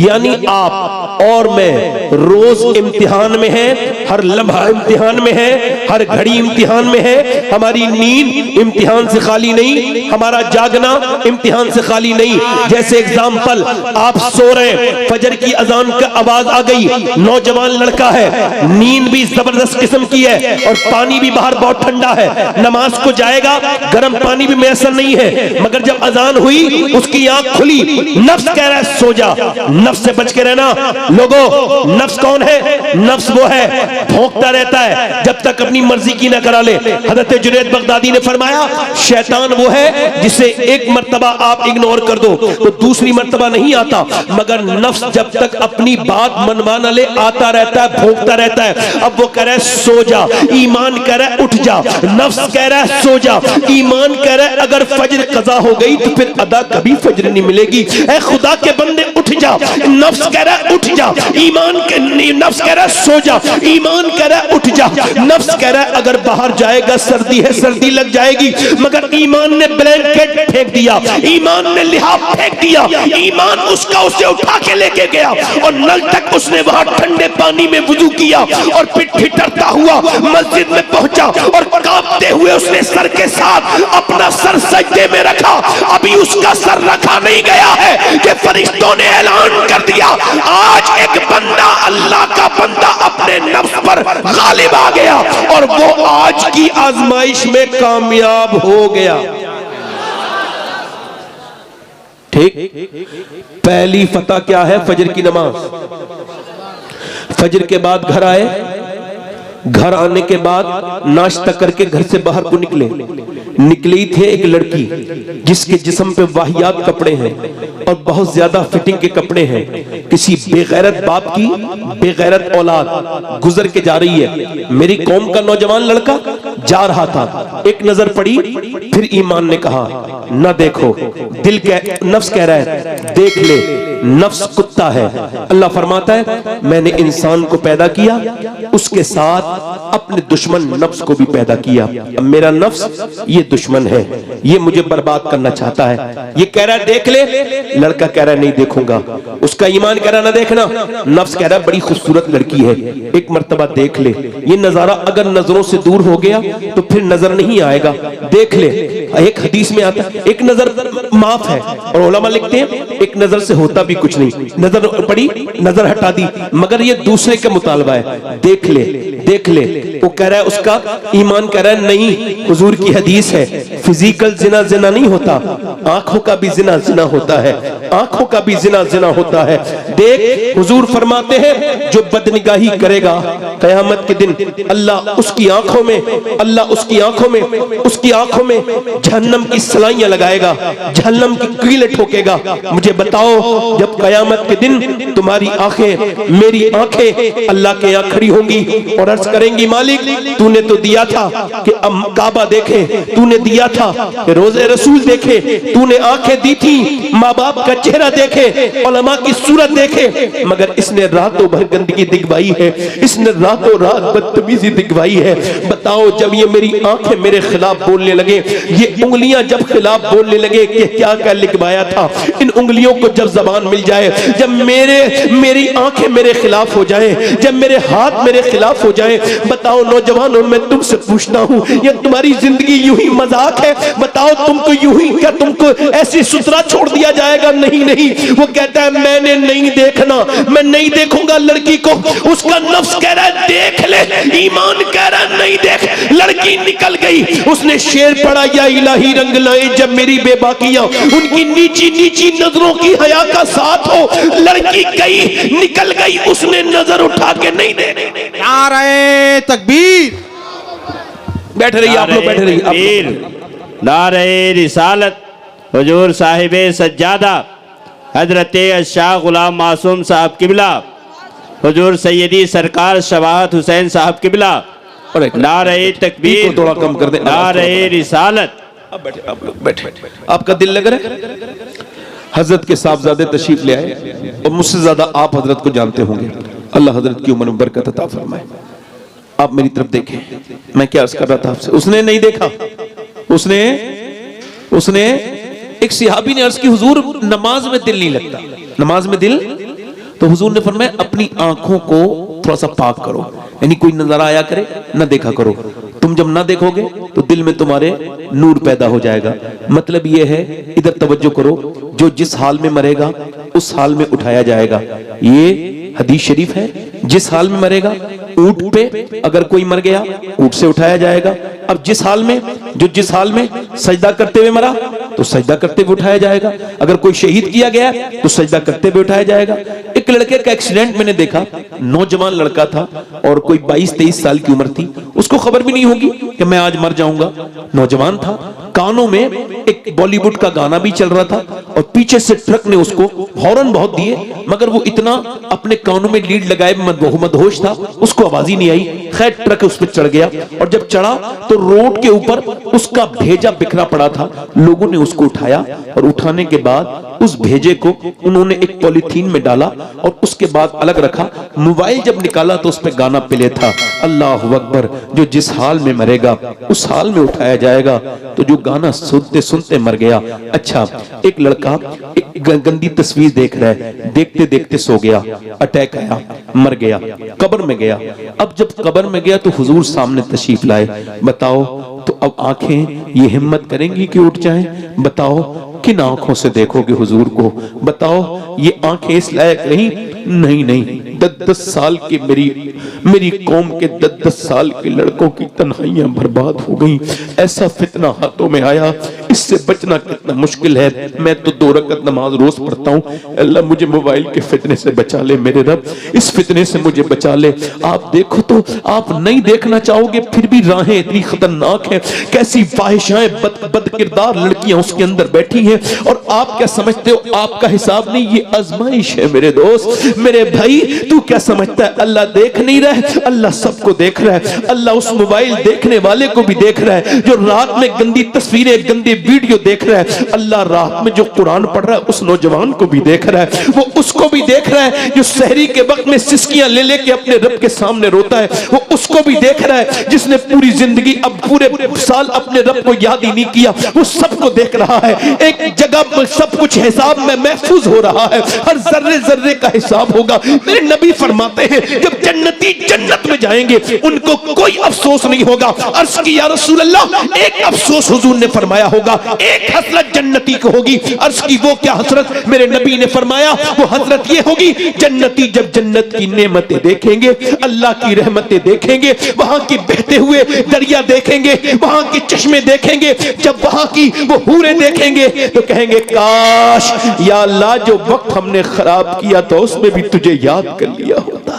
यानी आप और मैं रोज इम्तिहान में है, हर लम्हा इम्तिहान में है, हर घड़ी इम्तिहान में है, हमारी नींद इम्तिहान से खाली नहीं, हमारा जागना इम्तिहान से खाली नहीं। जैसे एग्जाम्पल, आप सो रहे हैं, फजर की अजान का आवाज आ गई, नौजवान लड़का है, नींद भी जबरदस्त किस्म की है और पानी भी बाहर बहुत ठंडा है, नमाज को जाएगा, गर्म पानी भी मैसर नहीं है, मगर जब अजान हुई उसकी आंख खुली, नफ्स कह रहा है सो जा, नफ्स से बच के रहना। लोगों, नफ्स कौन है? नफ्स वो है भौंकता रहता है जब तक अपनी मर्जी की ना करा ले। हजरत जुनैद बगदादी ने फरमाया, शैतान वो है जिसे एक मर्तबा आप इग्नोर कर दो तो दूसरी मर्तबा नहीं आता, मगर नफ्स जब तक अपनी बात मनवा न ले आता रहता है, भौंकता रहता है। अब वो कह रहा है सो जा, ईमान कह रहा है उठ जा, नफ्स कह रहा है सो जा, ईमान कह रहा है अगर फजर कज़ा हो गई तो फिर अदा कभी फजर नहीं मिलेगी, ऐ खुदा के बंदे उठ जा। नफ्स कह रहा है उठ जा, ईमान नफ्स कह रहा है सो जा, ईमान कह रहा है उठ जा। नफ्स कह रहा है अगर बाहर जाएगा सर्दी है, सर्दी लग जाएगी, मगर ईमान ने ब्लैंकेट फेंक दिया, ईमान ने लिहाफ फेंक दिया, ईमान उसका उसे उठा के लेके गया और नल तक उसने वहां ठंडे पानी में वुजू किया और पिट ठिठरता हुआ मस्जिद में पहुंचा और कांपते हुए उसने सर के साथ अपना सर सजदे में रखा। अभी उसका सर रखा नहीं गया है कि फरिश्तों ने ऐलान कर दिया, आज एक बंदा, अल्लाह का बंदा अपने नफ्स पर गालिब आ गया और वो आज की आजमाइश में कामयाब हो गया। ठीक, पहली फतह क्या है? फजर की नमाज। फजर के बाद घर आए, घर आने के बाद नाश्ता करके घर से बाहर को निकली थे एक लड़की जिसके जिस्म पे वाहियात कपड़े हैं और बहुत ज्यादा फिटिंग के कपड़े हैं। किसी बेगैरत बाप की बेगैरत औलाद गुजर के जा रही है। मेरी कौम का नौजवान लड़का जा रहा था, एक नजर पड़ी, फिर ईमान ने कहा न देखो, दिल नफ्स कह रहा है देख ले, नफ्स कुत्ता है। अल्लाह फरमाता है मैंने इंसान को पैदा किया, उसके साथ अपने दुश्मन नफ्स को भी पैदा किया। मेरा नफ्स ये दुश्मन है, ये मुझे बर्बाद करना चाहता है। ये कह रहा है देख ले, लड़का कह रहा है नहीं देखूंगा। उसका ईमान कह रहा है ना देखना, नफ्स कह रहा है बड़ी खूबसूरत लड़की है, एक मर्तबा देख ले। ये नजारा अगर नजरों से दूर हो गया तो फिर नजर नहीं आएगा, देख ले। एक हदीस में आता है एक नजर माफ है, और उलमा लिखते हैं एक नजर से होता भी कुछ नहीं। नजर पड़ी, नजर हटा दी, मगर ये दूसरे का मुतालबा है, देख ले देख ले। वो कह रहा है, उसका ईमान कह रहा है नहीं, हुजूर की हदीस है फिजिकल जिना जिना नहीं होता, आंखों का भी जिना जिना होता है, आंखों का भी जिना जिना होता है। देख, हुजूर फरमाते हैं जो बदनिगाही करेगा कयामत के दिन अल्लाह उसकी आंखों में, अल्लाह उसकी आंखों में, उसकी आंखों में जहन्नम की सलाइयां लगाएगा, जहन्नम की कीलें ठोकेगा। मुझे बताओ जब कयामत के दिन तुम्हारी आंखें, मेरी आंखें अल्लाह के यहाँ खड़ी होंगी और अर्ज करेंगी मालिक तूने तो दिया था कि काबा देखे, तूने दिया था था कि रोजे रसूल देखे, तूने आंखें दी थी, माँ बाप का चेहरा देखे, उलमा की सूरत देखे, मगर इसने रातों भर गंदगी दिखवाई है, इसने रातों रात बदतमीजी दिखवाई है। बताओ जब ये मेरी आंखें मेरे खिलाफ बोलने लगे, ये उंगलियां जब खिलाफ बोलने लगे कि क्या क्या लिखवाया था, इन उंगलियों को जब जबान मिल जाए, जब मेरी आंखें मेरे खिलाफ हो जाए, जब मेरे हाथ मेरे खिलाफ हो जाए, बताओ नौजवानों मैं तुमसे पूछता हूं, ये तुम्हारी जिंदगी यूं ही मजाक है? बताओ तुमको यूं ही, क्या तुमको ऐसी सुतरा छोड़ दिया जाएगा? नहीं नहीं, वो कहता है मैंने नहीं देखना, मैं नहीं देखूंगा लड़की को। उसका नफ्स कह रहा है देख ले, ईमान कह रहा है नहीं देख। लड़की निकल गई, उसने शेर पढ़ा या इलाही रंग लाए जब मेरी बेबाकियां उनकी नीची नीची नजरों की हया का साथ हो। लड़की गई, निकल गई, उसने नजर उठा के नहीं दे। नारे तकबीर। बैठ रही आप लोग, बैठ रही। नारे रिसालत हुजूर साहिबे सज्जादा हजरत शाह गुलाम मासूम साहब किबला, हुजूर सैयदी सरकार शवाहत हुसैन साहब किबला, नारे तकबीर, थोड़ा कम कर दे, नारे रिसालत। अब बैठे आप लोग, बैठे। आपका दिल लग रहा है? हजरत के साहबजादे तशरीफ ले आए और मुझसे ज्यादा आप हजरत को जानते होंगे। अल्लाह हजरत की उम्र में बरकत अता फरमाए। आप मेरी तरफ देखें, मैं क्या अर्ज कर रहा था आपसे, उसने नहीं देखा। उसने एक सिहाबी ने अर्ज की हुजूर नमाज में दिल नहीं लगता, नमाज में दिल। तो हुजूर ने फरमाया अपनी आंखों को थोड़ा सा पाक करो, यानी कोई नजर आया करे ना देखा करो। तुम जब ना देखोगे तो दिल में तुम्हारे नूर पैदा हो जाएगा। मतलब ये है, इधर तवज्जो करो, जो जिस हाल में मरेगा उस हाल में उठाया जाएगा। ये हदीस शरीफ है, जिस हाल में मरेगा, ऊंट पे अगर कोई मर गया ऊंट से उठाया जाएगा। अब जिस हाल में, जो जिस हाल में सजदा करते हुए मरा तो सजदा करते हुए उठाया जाएगा। अगर कोई शहीद किया गया तो सजदा करते हुए उठाया जाएगा। एक लड़के का एक्सीडेंट मैंने देखा, नौजवान लड़का था और कोई 22-23 साल की उम्र थी, उसको खबर भी नहीं होगी कि मैं आज मर जाऊंगा। नौजवान था, कानों में एक बॉलीवुड का गाना भी चल रहा था और पीछे से ट्रक ने उसको हॉर्न बहुत दिए, मगर वो इतना अपने कानों में लीड लगाए मदहोश था, उसको आवाज ही नहीं आई। खैर ट्रक उस पर चढ़ गया और जब चढ़ा तो रोड के ऊपर उसका भेजा बिखरा पड़ा था। लोगों ने उसको उठाया और उठाने के बाद उस भेजे को उन्होंने एक पॉलीथीन में डाला और उसके बाद अलग रखा। मोबाइल जब निकाला तो उस पर गाना प्ले था, अल्लाह अकबर, जो जिस हाल में मरेगा उस हाल में उठाया जाएगा। तो जो गाना सुनते सुनते मर गया। अच्छा, एक लड़का एक गंदी तस्वीर देख रहा है, देखते देखते सो गया, अटैक आया, मर गया, कब्र में गया। अब जब कब्र में गया तो हुजूर सामने तशरीफ लाए। बताओ तो अब आंखें ये हिम्मत करेंगी कि उठ जाएं? बताओ किन आंखों से देखोगे हुजूर को? बताओ ये आंखें इस लायक रही? नहीं नहीं, 10-10 साल की मेरी कौम के 10-10 साल के लड़कों की तन्हाइयां बर्बाद हो गई। ऐसा फितना हाथों में आया, इससे बचना कितना मुश्किल है। मैं तो 2 रकअत नमाज रोज पढ़ता हूँ। अल्लाह मुझे मोबाइल के फितने से बचा ले मेरे रब, इस फितने से मुझे बचा ले। आप देखो तो आप नहीं देखना चाहोगे, फिर भी राहें इतनी खतरनाक है। कैसी फाहिशाएं, बद किरदार लड़कियां उसके अंदर बैठी हैं और आप क्या समझते हो आपका हिसाब नहीं, ये आजमाइश है मेरे दोस्त, मेरे भाई। तू क्या समझता है अल्लाह देख नहीं रहा है? अल्लाह सबको देख रहा है। अल्लाह उस मोबाइल देखने वाले को भी देख रहा है जो रात में गंदी तस्वीरें, गंदी वीडियो देख रहा है। अल्लाह रात में जो कुरान पढ़ रहा है उस नौजवान को भी देख रहा है, वो उसको भी देख रहा है। जो सहरी के वक्त में सिसकियां ले लेके अपने रब के सामने रोता है, वो उसको भी देख रहा है। जिसने पूरी जिंदगी, अब पूरे साल अपने रब को याद ही नहीं किया, वो सबको देख रहा है। एक जगह सब कुछ हिसाब में महफूज हो रहा है, हर जर्रे जर्रे का हिसाब होगा। मेरे नबी फरमाते हैं जब जन्नती जन्नत में जाएंगे उनको कोई अफसोस नहीं होगा। अर्ज की या रसूल अल्लाह, एक अफसोस हुजूर ने फरमाया होगा, एक हसरत जन्नती को होगी। अर्ज की वो क्या हसरत? मेरे नबी ने फरमाया वो हसरत ये होगी, जन्नती जब जन्नत की नेमतें देखेंगे, अल्लाह की रहमतें देखेंगे, वहां की बहते हुए दरिया देखेंगे, वहां के चश्मे देखेंगे, जब वहां की वो हूरें देखेंगे तो कहेंगे काश या अल्लाह जो वक्त हमने खराब किया था उसमें भी तुझे याद कर लिया होता।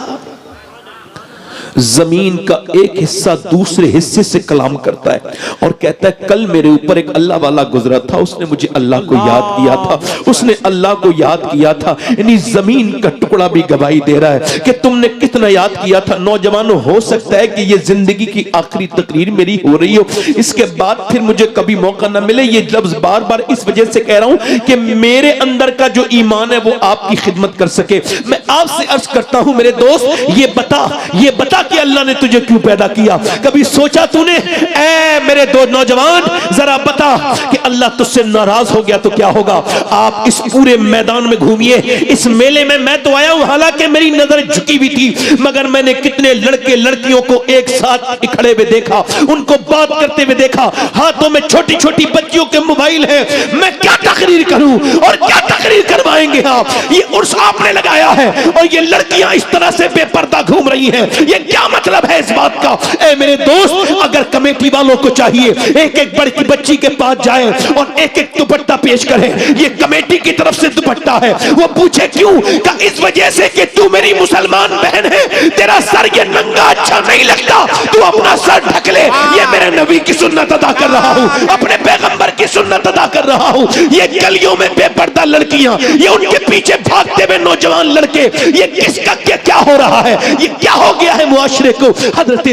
जमीन का एक हिस्सा दूसरे हिस्से से कलाम करता है और कहता है कल मेरे ऊपर एक अल्लाह वाला गुजरा था, उसने मुझे अल्लाह को याद किया था, उसने अल्लाह को याद किया था। यानी जमीन का टुकड़ा भी गवाही दे रहा है कि तुमने कितना याद किया था। नौजवानों, हो सकता है कि ये जिंदगी की आखिरी तकरीर मेरी हो रही हो, इसके बाद फिर मुझे कभी मौका ना मिले। ये लफ्ज बार बार इस वजह से कह रहा हूं कि मेरे अंदर का जो ईमान है वो आपकी खिदमत कर सके। मैं आपसे अर्ज करता हूं मेरे दोस्त, ये बता कि अल्लाह ने तुझे क्यों पैदा किया। कभी सोचा तूने? ऐ मेरे दो नौजवान, जरा बता कि अल्लाह तुझसे नाराज हो गया तो क्या होगा। आप इस पूरे मैदान में घूमिए, इस मेले में मैं तो आया हूं, हालांकि मेरी नजर झुकी हुई थी, मगर मैंने कितने लड़के लड़कियों को एक साथ खड़े हुए देखा, उनको बात करते हुए देखा, हाथों में छोटी छोटी बच्चियों के मोबाइल है। मैं क्या तकरीर करूं और क्या तकरीर करवाएंगे आप? ये उर्स आपने लगाया है और ये लड़कियां इस तरह से बेपर्दा घूम रही हैं, ये क्या मतलब है इस बात का? ऐ मेरे दोस्त, अगर कमेटी वालों को चाहिए एक एक बड़ी बच्ची के पास जाए और एक एक दुपट्टा पेश करे, ये कमेटी की तरफ से दुपट्टा है, वो पूछे क्यों? का इस वजह से कि तू मेरी मुसलमान बहन है, तेरा सर ये नंगा अच्छा नहीं लगता, तू अपना सर ढक ले। ये मेरे नबी की सुन्नत अदा कर रहा हूं, अपने पैगंबर की सुन्नत अदा कर रहा हूं। ये गलियों में बेपर्दा लड़कियां, ये उनके पीछे भागते हुए नौजवान लड़के, ये किसका क्या हो रहा है? ये क्या हो गया है मुआशरे को? हजरत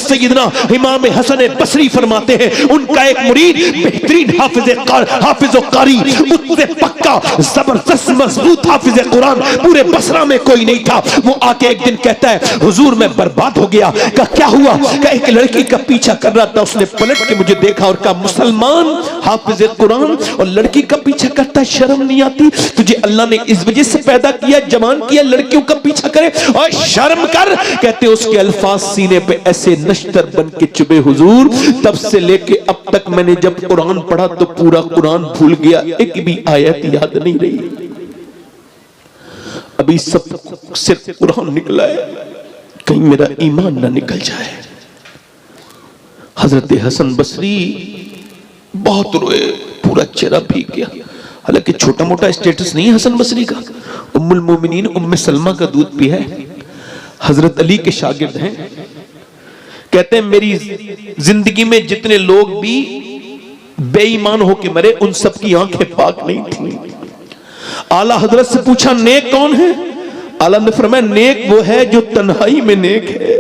सैयदना इमाम हसन बसरी फरमाते हैं, उनका एक मुरीद बेहतरीन हाफिज कारी, उससे पक्का जबरदस्त मजबूत हाफिज कुरान पूरे बसरा में कोई नहीं था। वो आके एक दिन कहता है, हुजूर मैं बर्बाद हो गया। का क्या हुआ? का एक लड़की का पीछा कर रहा था, उसने पलट के मुझे देखा और कहा मुसलमान हाफिज कुरान और लड़की का पीछा करता है, शर्म नहीं आती तुझे? अल्लाह ने इस वजह से पैदा किया, जवान किया, लड़कियों का पीछा करे और शर्म कर। कहते उसके अल्फाज सीने पे ऐसे नश्तर बन के चुभे हुजूर, तब से लेके अब तक मैंने जब कुरान पढ़ा तो पूरा कुरान भूल गया, एक भी आयत याद नहीं रही। अभी सब सिर्फ कुरान निकला है, कहीं मेरा ईमान ना निकल जाए। हजरत हसन बसरी बहुत रोए, पूरा चेहरा भीग गया। हालांकि छोटा मोटा स्टेटस नहीं है हसन बसरी का, उम्मुल मोमिनीन उम्मे सलमा का दूध पिया है, हजरत अली के शागिर्द हैं। कहते हैं मेरी जिंदगी में जितने लोग भी बेईमान होके मरे, उन सब की आंखें पाक नहीं थी। आला हजरत से पूछा नेक कौन है? आला ने फरमाया नेक वो है जो तन्हाई में नेक है।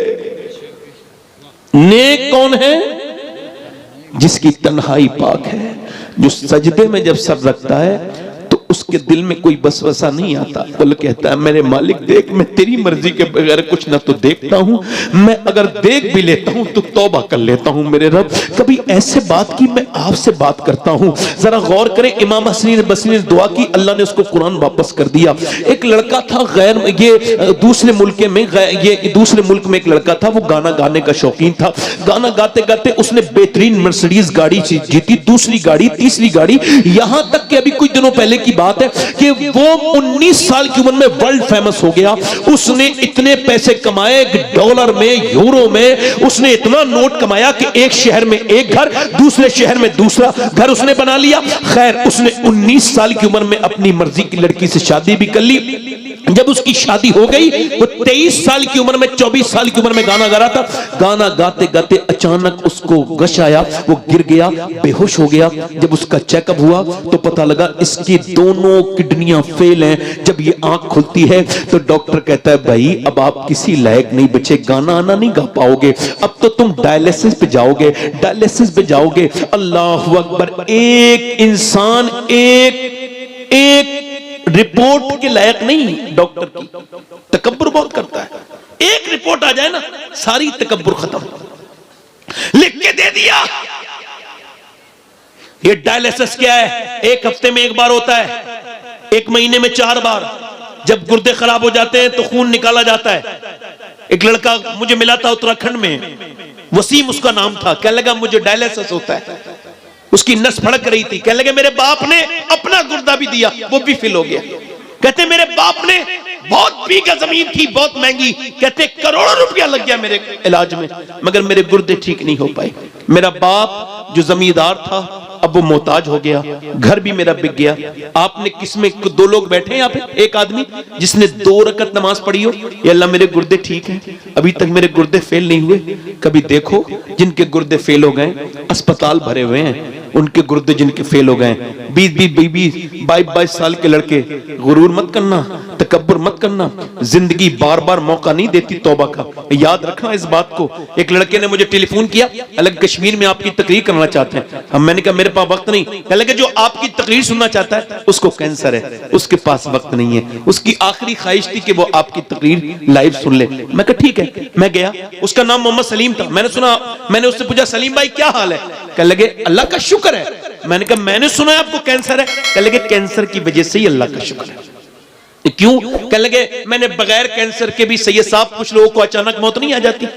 नेक कौन है? जिसकी तन्हाई पाक है, जो सजदे में जब सर रखता है तो उसके दिल में कोई बसवसा नहीं आता, बल्कि कहता है मेरे मालिक देख, मैं तेरी मर्जी के बगैर कुछ ना तो देखता हूं, मैं अगर देख भी लेता हूं तो तौबा कर लेता हूं मेरे रब। कभी ऐसे बात की मैं आपसे बात करता हूं, जरा गौर करें। इमाम हसन बसरी ने दुआ की, अल्लाह ने उसको कुरान वापस कर दिया। एक लड़का था दूसरे मुल्क में एक लड़का था, वो गाना गाने का शौकीन था। गाना गाते गाते उसने बेहतरीन मर्सिडीज गाड़ी जीती, दूसरी गाड़ी, तीसरी गाड़ी, यहां तक कि अभी कुछ दिनों पहले की बात है कि वो 19 साल की उम्र में वर्ल्ड फेमस हो गया। उसने इतने पैसे कमाए, डॉलर में, यूरो में, उसने इतना नोट कमाया कि एक शहर में एक घर, दूसरे शहर में दूसरा घर उसने बना लिया। खैर, उसने 19 साल की उम्र में अपनी मर्जी की लड़की से शादी भी कर ली। जब उसकी शादी हो गई, वो 23 साल की उम्र में, 24 साल की उम्र में गाना गा रहा था। गाना गाते गाते अचानक उसको गश आया, वो गिर गया, बेहोश हो गया। जब उसका चेकअप हुआ तो पता लगा इसकी दोनों किडनियां फेल हैं। जब ये आंख खुलती है तो डॉक्टर कहता है भाई अब आप किसी लायक नहीं बचे, गाना आना नहीं गा पाओगे, अब तो तुम डायलिसिस पे जाओगे। अल्लाह अकबर। एक इंसान एक रिपोर्ट के लायक नहीं डॉक्टर की, तकब्बुर बहुत करता है। एक रिपोर्ट आ जाए ना, सारी तकब्बुर खत्म। लिख के दे दिया। ये डायलिसिस क्या है? एक हफ्ते में एक बार होता है, एक महीने में 4 बार। जब गुर्दे खराब हो जाते हैं तो खून निकाला जाता है। एक लड़का मुझे मिला था उत्तराखंड में, वसीम उसका नाम था। कहने लगा मुझे डायलिसिस होता है। उसकी नस फड़क रही थी, कहने लगे मेरे बाप ने अपना गुर्दा भी दिया, वो भी फिल हो गया। कहते मेरे बाप ने बहुत बीघा जमीन थी, बहुत महंगी, कहते करोड़ों रुपया लग गया मेरे इलाज में, मगर मेरे गुर्दे ठीक नहीं हो पाए। मेरा बाप जो जमींदार था, अब अब वो मोहताज हो गया, घर भी मेरा बिक गया। आपने किसमें, दो लोग बैठे हैं यहाँ पे, एक आदमी जिसने 2 रकत नमाज पढ़ी हो, ये अल्लाह मेरे गुर्दे ठीक हैं, अभी तक मेरे गुर्दे फेल नहीं हुए। कभी देखो जिनके गुर्दे फेल हो गए, अस्पताल भरे हुए हैं, उनके गुर्दे जिनके फेल हो गए, 20-22 साल के लड़के। गुरूर मत करना, तकब्बुर मत करना, जिंदगी बार बार मौका नहीं देती तौबा का, याद रखना इस बात को। एक लड़के ने मुझे टेलीफोन किया, अलग कश्मीर में आपकी तकरीर करना चाहते हैं। हम, मैंने कहा मेरे पास वक्त नहीं। कह लगे जो आपकी तकरीर सुनना चाहता है उसको कैंसर है, उसके पास वक्त नहीं है, उसकी आखिरी ख्वाहिश थी कि वो आपकी तकरीर लाइव सुन ले। मैं कहा ठीक है। मैं गया, उसका नाम मोहम्मद सलीम था। मैंने उससे पूछा सलीम भाई क्या हाल है? कह लगे अल्लाह का शुक्र है। मैंने कहा मैंने सुना है आपको कैंसर है। कह लगे कैंसर की वजह से ही अल्लाह का शुक्र है। क्यों? कह लगे मैंने बगैर कैंसर के भी सैयद साहब, कुछ लोगों को अचानक मौत नहीं आ जाती,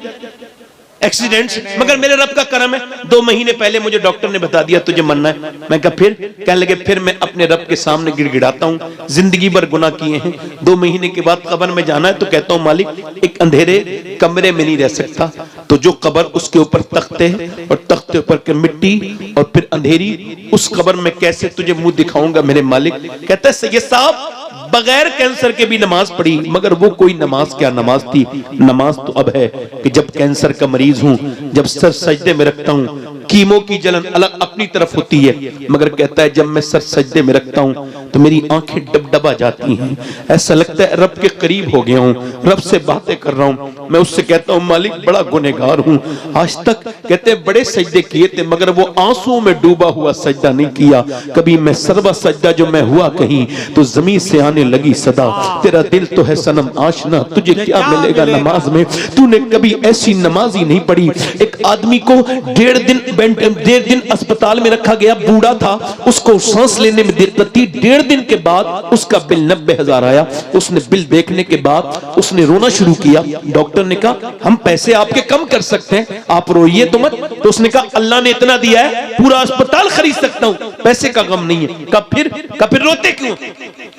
एक्सीडेंट्स, मगर मेरे रब का करम है 2 महीने पहले मुझे डॉक्टर ने बता दिया तुझे मरना है। मैं कहा फिर? कह लगे फिर मैं अपने रब के सामने गिड़गिड़ाता हूँ, जिंदगी भर गुनाह किए हैं, 2 महीने के बाद कब्र में जाना है तो कहता हूँ मालिक एक अंधेरे कमरे में नहीं रह सकता, तो जो कब्र उसके ऊपर तख्ते और तख्ते ऊपर के मिट्टी और फिर अंधेरी, उस कब्र में कैसे तुझे मुंह दिखाऊंगा मेरे मालिक। कहता है सैयद साहब बगैर कैंसर के भी नमाज पढ़ी, मगर वो कोई नमाज क्या नमाज थी। नमाज तो अब है कि जब कैंसर का मरीज हूं, जब सर सजदे में रखता हूं, कीमो की जलन अलग अपनी तरफ होती है, मगर कहता है जब मैं सर सजदे में रखता हूं तो मेरी आंखें डबडबा जाती हैं, ऐसा लगता है रब के करीब हो गया हूं, रब से बातें कर रहा हूं। मैं उससे कहता हूं मालिक बड़ा गुनहगार हूं, आज तक कहते हैं बड़े सजदे किए थे मगर वो आंसुओं में डूबा हुआ सजदा नहीं किया। कभी मैं सर्वा सजदा जो मैं हुआ कहीं तो जमीन से आने लगी सदा, तेरा दिल तो है सनम आशना, तुझे क्या मिलेगा नमाज में, तूने कभी ऐसी नमाज ही नहीं पढ़ी। एक आदमी को 1.5 दिन अस्पताल में रखा गया, बूढ़ा था, उसको सांस लेने में दिक्कत थी। 1.5 दिन के बाद उसका बिल 90,000 आया। उसने बिल देखने के बाद उसने रोना शुरू किया। डॉक्टर ने कहा हम पैसे आपके कम कर सकते हैं, आप रोइए तो मत। तो उसने कहा अल्लाह ने इतना दिया है पूरा अस्पताल खरीद सकता हूं, पैसे का गम नहीं है। कब फिर रोते क्यों?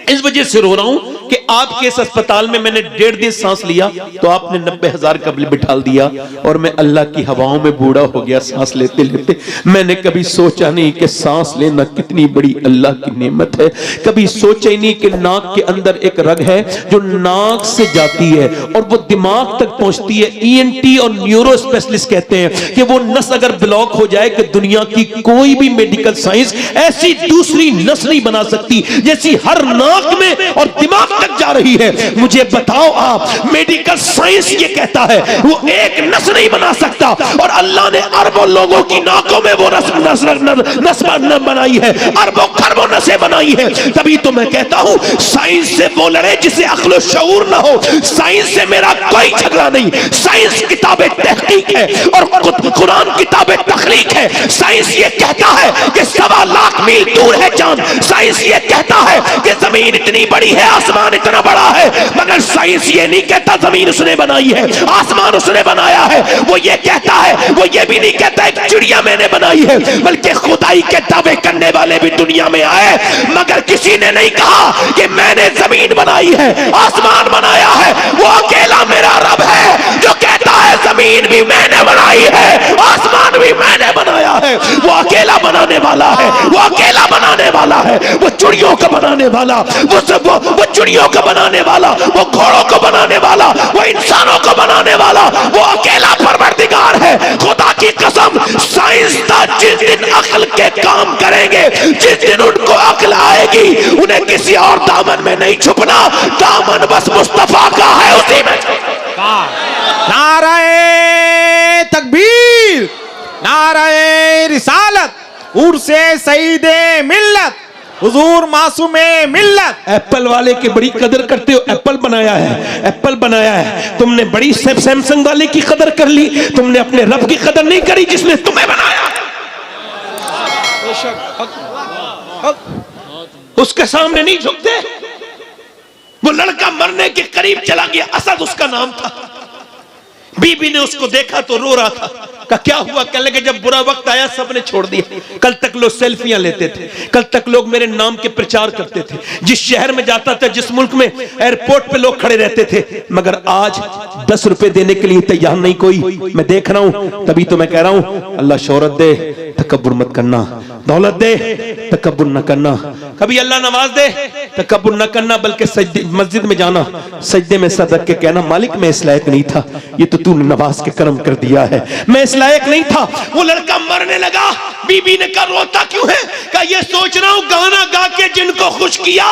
इस वजह से रो रहा हूं कि आपके इस अस्पताल में मैंने 1.5 दिन सांस लिया तो आपने 90,000 का बिल बिठा दिया और मैं अल्लाह की हवाओं में बूढ़ा हो गया सांस लेते लेते। मैंने कभी सोचा नहीं कि सांस लेना कितनी बड़ी अल्लाह की नेमत है। कभी सोचा ही नहीं कि नाक के अंदर एक रग है जो नाक से जाती है और वो दिमाग तक पहुंचती है। ENT और न्यूरो स्पेशलिस्ट कहते हैं कि वो नस अगर ब्लॉक हो जाए कि दुनिया की कोई भी मेडिकल साइंस ऐसी दूसरी नस नहीं बना सकती जैसी हर नाक में और दिमाग तक जा रही है। मुझे बताओ आप, मेडिकल साइंस ये कहता है वो एक नस नहीं बना सकता और अल्लाह ने अरबों लोगों की नाकों में वो नस बनाई है, अरबों खरबों नसें बनाई है। तभी तो मैं कहता हूं साइंस से वो लड़े जिसे अक्ल शऊर ना हो। साइंस से मेरा कोई झगड़ा नहीं, साइंस किताबें तहकीक है और कुरान किताबें तखलीक है। साइंस ये कहता है कि 1.25 लाख मील दूर है चांद, साइंस ये कहता है कि जमीन इतनी बड़ी है, आसमान इतना बड़ा है, मगर साइंस ये नहीं कहता जमीन उसने बनाई है, आसमान उसने बनाया है। वो ये कहता है, वो ये भी नहीं कहता है चिड़िया मैंने बनाई है, बल्कि खुदाई के दावे करने वाले भी दुनिया में आए मगर किसी ने नहीं कहा कि मैंने जमीन बनाई है, आसमान बनाया है। वो अकेला मेरा रब है जो कहता है जमीन भी मैंने बनाई है, आसमान भी मैंने बनाया है। वो अकेला बनाने वाला है, वो अकेला बनाने वाला है, वो चिड़ियों को बनाने वाला, वो चिड़ियों को बनाने वाला, वो घोड़ों को बनाने वाला, वो इंसानों को बनाने वाला, वो अकेला परवरदिगार है। खुदा की कसम साइंसदान जिस दिन अक्ल के काम करेंगे, जिस दिन उनको अक्ल आएगी, उन्हें किसी और दामन में नहीं छुपना, दामन बस मुस्तफा का है, उसी में। नाराए तकबीर, नाराए रिसालत, उर्से सईदे मिल्लत, हुजूर मासूमे मिल्लत। एप्पल वाले की बड़ी कदर करते हो, एप्पल बनाया है, एप्पल बनाया है। तुमने बड़ी सैमसंग वाले की कदर कर ली, तुमने अपने रब की कदर नहीं करी जिसने तुम्हें बनाया। उसके सामने नहीं झुकते। वो लड़का मरने के करीब चला गया, असद उसका नाम था। बीबी ने उसको देखा तो रो रहा था, का क्या हुआ? कहने लगे जब बुरा वक्त आया सबने छोड़ दिया। कल तक लोग सेल्फियां लेते थे, कल तक लोग मेरे नाम के प्रचार करते थे, जिस शहर में जाता था, जिस मुल्क में एयरपोर्ट पे लोग खड़े रहते थे, मगर आज 10 रुपए देने के लिए तैयार नहीं कोई। मैं देख रहा हूं, तभी तो मैं कह रहा हूं अल्लाह शोहरत दे, तकब्बुर मत करना, दौलत दे, तकब्बुर न करना, कभी अल्लाह नवाज दे, तकब्बुर न करना, बल्कि सजदे मस्जिद में जाना, सजदे में सर रख के कहना मालिक मैं इस लायक नहीं था, ये तो तूने नवाज के करम कर दिया है, मैं इस लायक नहीं था। वो लड़का मरने लगा, बीबी ने कहा रोता क्यों है? कहा ये सोच रहा हूं गाना गा के जिनको खुश किया,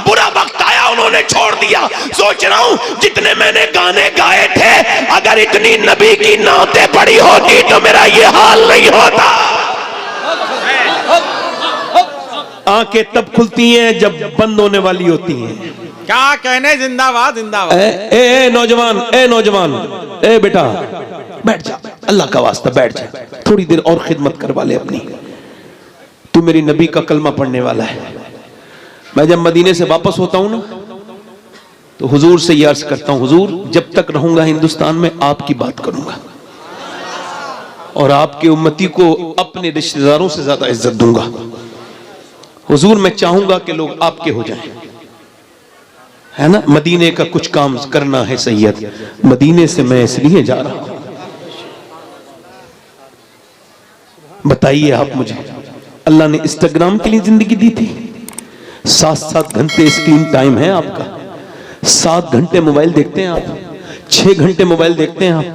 बुरा वक्त आया उन्होंने छोड़ दिया। सोच रहा हूं जितने मैंने गाने गाए थे, अगर इतनी नबी की नातें पड़ी होती तो मेरा ये हाल नहीं होता। आंखें तब खुलती हैं जब बंद होने वाली होती हैं। क्या कहने, जिंदाबाद जिंदाबाद। ए नौजवान, ए नौजवान, ए बेटा बैठ जा, अल्लाह का वास्ता बैठ जा, थोड़ी देर और खिदमत करवा ले अपनी। तू मेरी नबी का कलमा पढ़ने वाला है। मैं जब मदीने से वापस होता हूं ना, तो हुजूर से ये अर्ज करता हूं, हुजूर जब तक रहूंगा हिंदुस्तान में आपकी बात करूंगा और आपके उम्मती को अपने रिश्तेदारों से ज्यादा इज्जत दूंगा। हुजूर मैं चाहूंगा कि लोग आपके हो जाएं, है ना। मदीने का कुछ काम करना है सैयद, मदीने से मैं इसलिए जा रहा हूं। बताइए आप मुझे, अल्लाह ने इंस्टाग्राम के लिए जिंदगी दी थी? 7-7 घंटे स्क्रीन टाइम है आपका, 7 घंटे मोबाइल देखते हैं आप, 6 घंटे मोबाइल देखते हैं आप,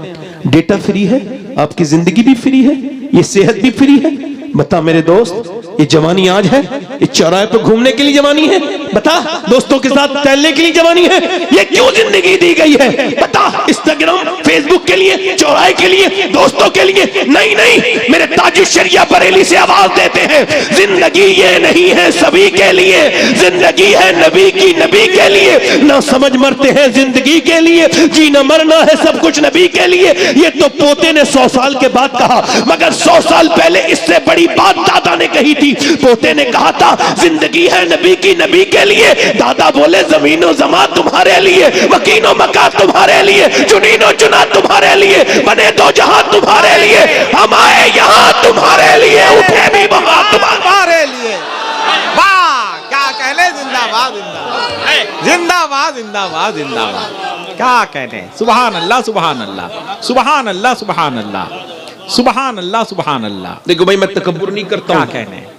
डेटा फ्री है, आपकी जिंदगी भी फ्री है, ये सेहत भी फ्री है। बता मेरे दोस्त, ये जवानी आज है? ये चौराहे पर घूमने के लिए जवानी है? बता, दोस्तों के साथ टहलने के लिए जवानी है? ये क्यों जिंदगी दी गई है? बता, इंस्टाग्राम फेसबुक के लिए, चौराहे के लिए, दोस्तों के लिए? नहीं नहीं, मेरे ताजुल शरिया बरेली से आवाज देते हैं, जिंदगी ये नहीं है सभी के लिए, जिंदगी है नबी की, नबी के लिए। ना समझ मरते हैं जिंदगी के लिए, जीना मरना है सब कुछ नबी के लिए। ये तो पोते ने 100 साल के बाद कहा, मगर 100 साल पहले इससे बड़ी बात दादा ने कही थी। पोते ने कहा था जिंदगी है नबी की, नबी के लिए। दादा बोले जमीनो जमा तुम्हारे लिए, मकीनो मका तुम्हारे लिए, चुनीनो चुना तुम्हारे लिए, बने दो जहां तुम्हारे लिए, हम आए यहाँ तुम्हारे लिए, उठे भी वहां तुम्हारे लिए। वाह, क्या कहने, जिंदाबाद जिंदाबाद जिंदाबाद जिंदाबाद जिंदाबाद। क्या कहने, सुभान अल्लाह सुभान अल्लाह सुभान अल्लाह सुभान अल्लाह सुभान अल्लाह सुभान अल्लाह। देखो भाई, मैं तकब्बुर नहीं करता हूं,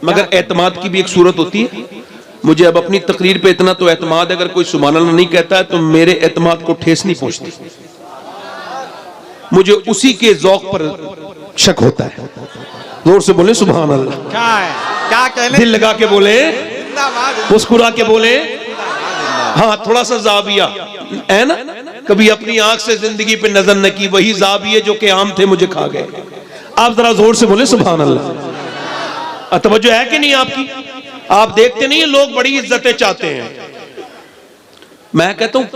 मगर एतमाद की भी एक सूरत होती है। मुझे अब अपनी तकरीर पे इतना तो एतमाद, अगर कोई सुभान अल्लाह नहीं कहता है तो मेरे एतमाद को ठेस नहीं पहुंचती, मुझे उसी के ज़ौक़ पर शक होता है। जोर से बोले सुभान अल्लाह। क्या है, क्या कहने, दिल लगा के बोले, मुस्कुरा के बोले, हाँ थोड़ा सा जाविया है ना। कभी अपनी आंख से जिंदगी पे नजर न की, वही जाविये जो कि आम थे मुझे खा गए। आप जरा जोर से बोले सुभान अल्लाह। तवज्जो है कि नहीं आपकी? आप देखते नहीं, लोग बड़ी इज्जतें चाहते हैं। मैं कहता हूं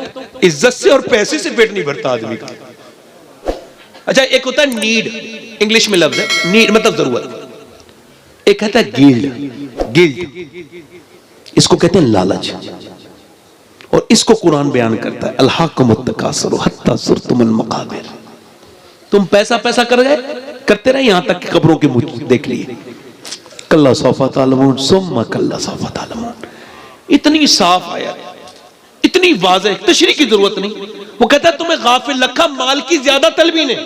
इज्जत से और पैसे से पेट नहीं भरता आदमी का। अच्छा, एक होता है नीड, इंग्लिश में लफ्ज है नीड, मतलब जरूरत। एक कहता है गिल्ड, गिल्ड इसको कहते हैं लालच, और इसको कुरान बयान करता है अल्हाकुमुत्तकासुर हत्ता ज़ुरतुमुल मकाबिर। तुम पैसा पैसा कर गए, करते रहे यहां तक कि कब्रों के मुंह देख लिए। कल्ला सौफा तालमून सुम्मा कल्ला सौफा तालमून। इतनी साफ आया, इतनी वाज़ेह, तशरीह की जरूरत नहीं। वो कहता है तुम्हें गाफिल रखा माल की ज्यादा तलबी ने,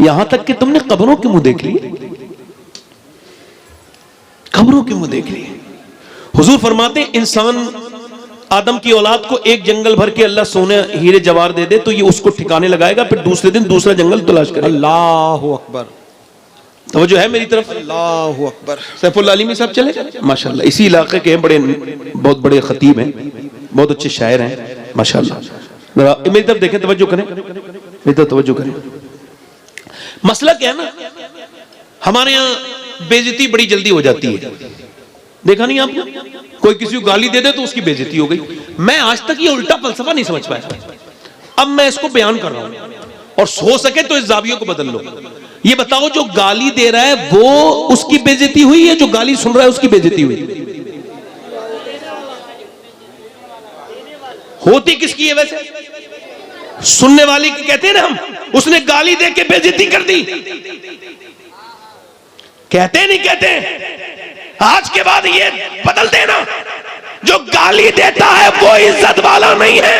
यहां तक कि तुमने कब्रों के मुंह देख लिए, कब्रों के मुंह देख लिए। हुजूर फरमाते हैं इंसान आदम की औलाद को एक जंगल भर के अल्लाह सोने हीरे जवाहर दे दे तो ये उसको ठिकाने लगाएगा, फिर दूसरे दिन दूसरा जंगल तलाश करेगा। अल्लाहु अकबर। तो जो है मेरी तरफ, अल्लाहु अकबर। सैफुल आलिमी साहब चले माशाल्लाह, इसी इलाके के हैं, बड़े बहुत बड़े खतीब हैं, बहुत अच्छे शायर हैं माशाल्लाह। मेरी तरफ देखें, तवज्जो करें, मेरी तरफ तवज्जो करें। मसला क्या है ना, हमारे यहाँ बेइज्जती बड़ी जल्दी हो जाती है। देखा नहीं आपने, कोई किसी को गाली दे दे तो उसकी बेइज्जती हो गई। मैं आज तक ये उल्टा फलसफा नहीं समझ पाया, अब मैं इसको बयान कर रहा हूं, और हो सके तो इस जावियों को बदल लो। ये बताओ, जो गाली दे रहा है वो उसकी बेइज्जती हुई है, जो गाली सुन रहा है उसकी बेइज्जती हुई? होती किसकी है वैसे? सुनने वाली की कहते हैं ना हम, उसने गाली दे के बेइज्जती कर दी। कहते नहीं कहते, आज के बाद ये बदल देना, जो गाली देता है वो इज्जत वाला नहीं है,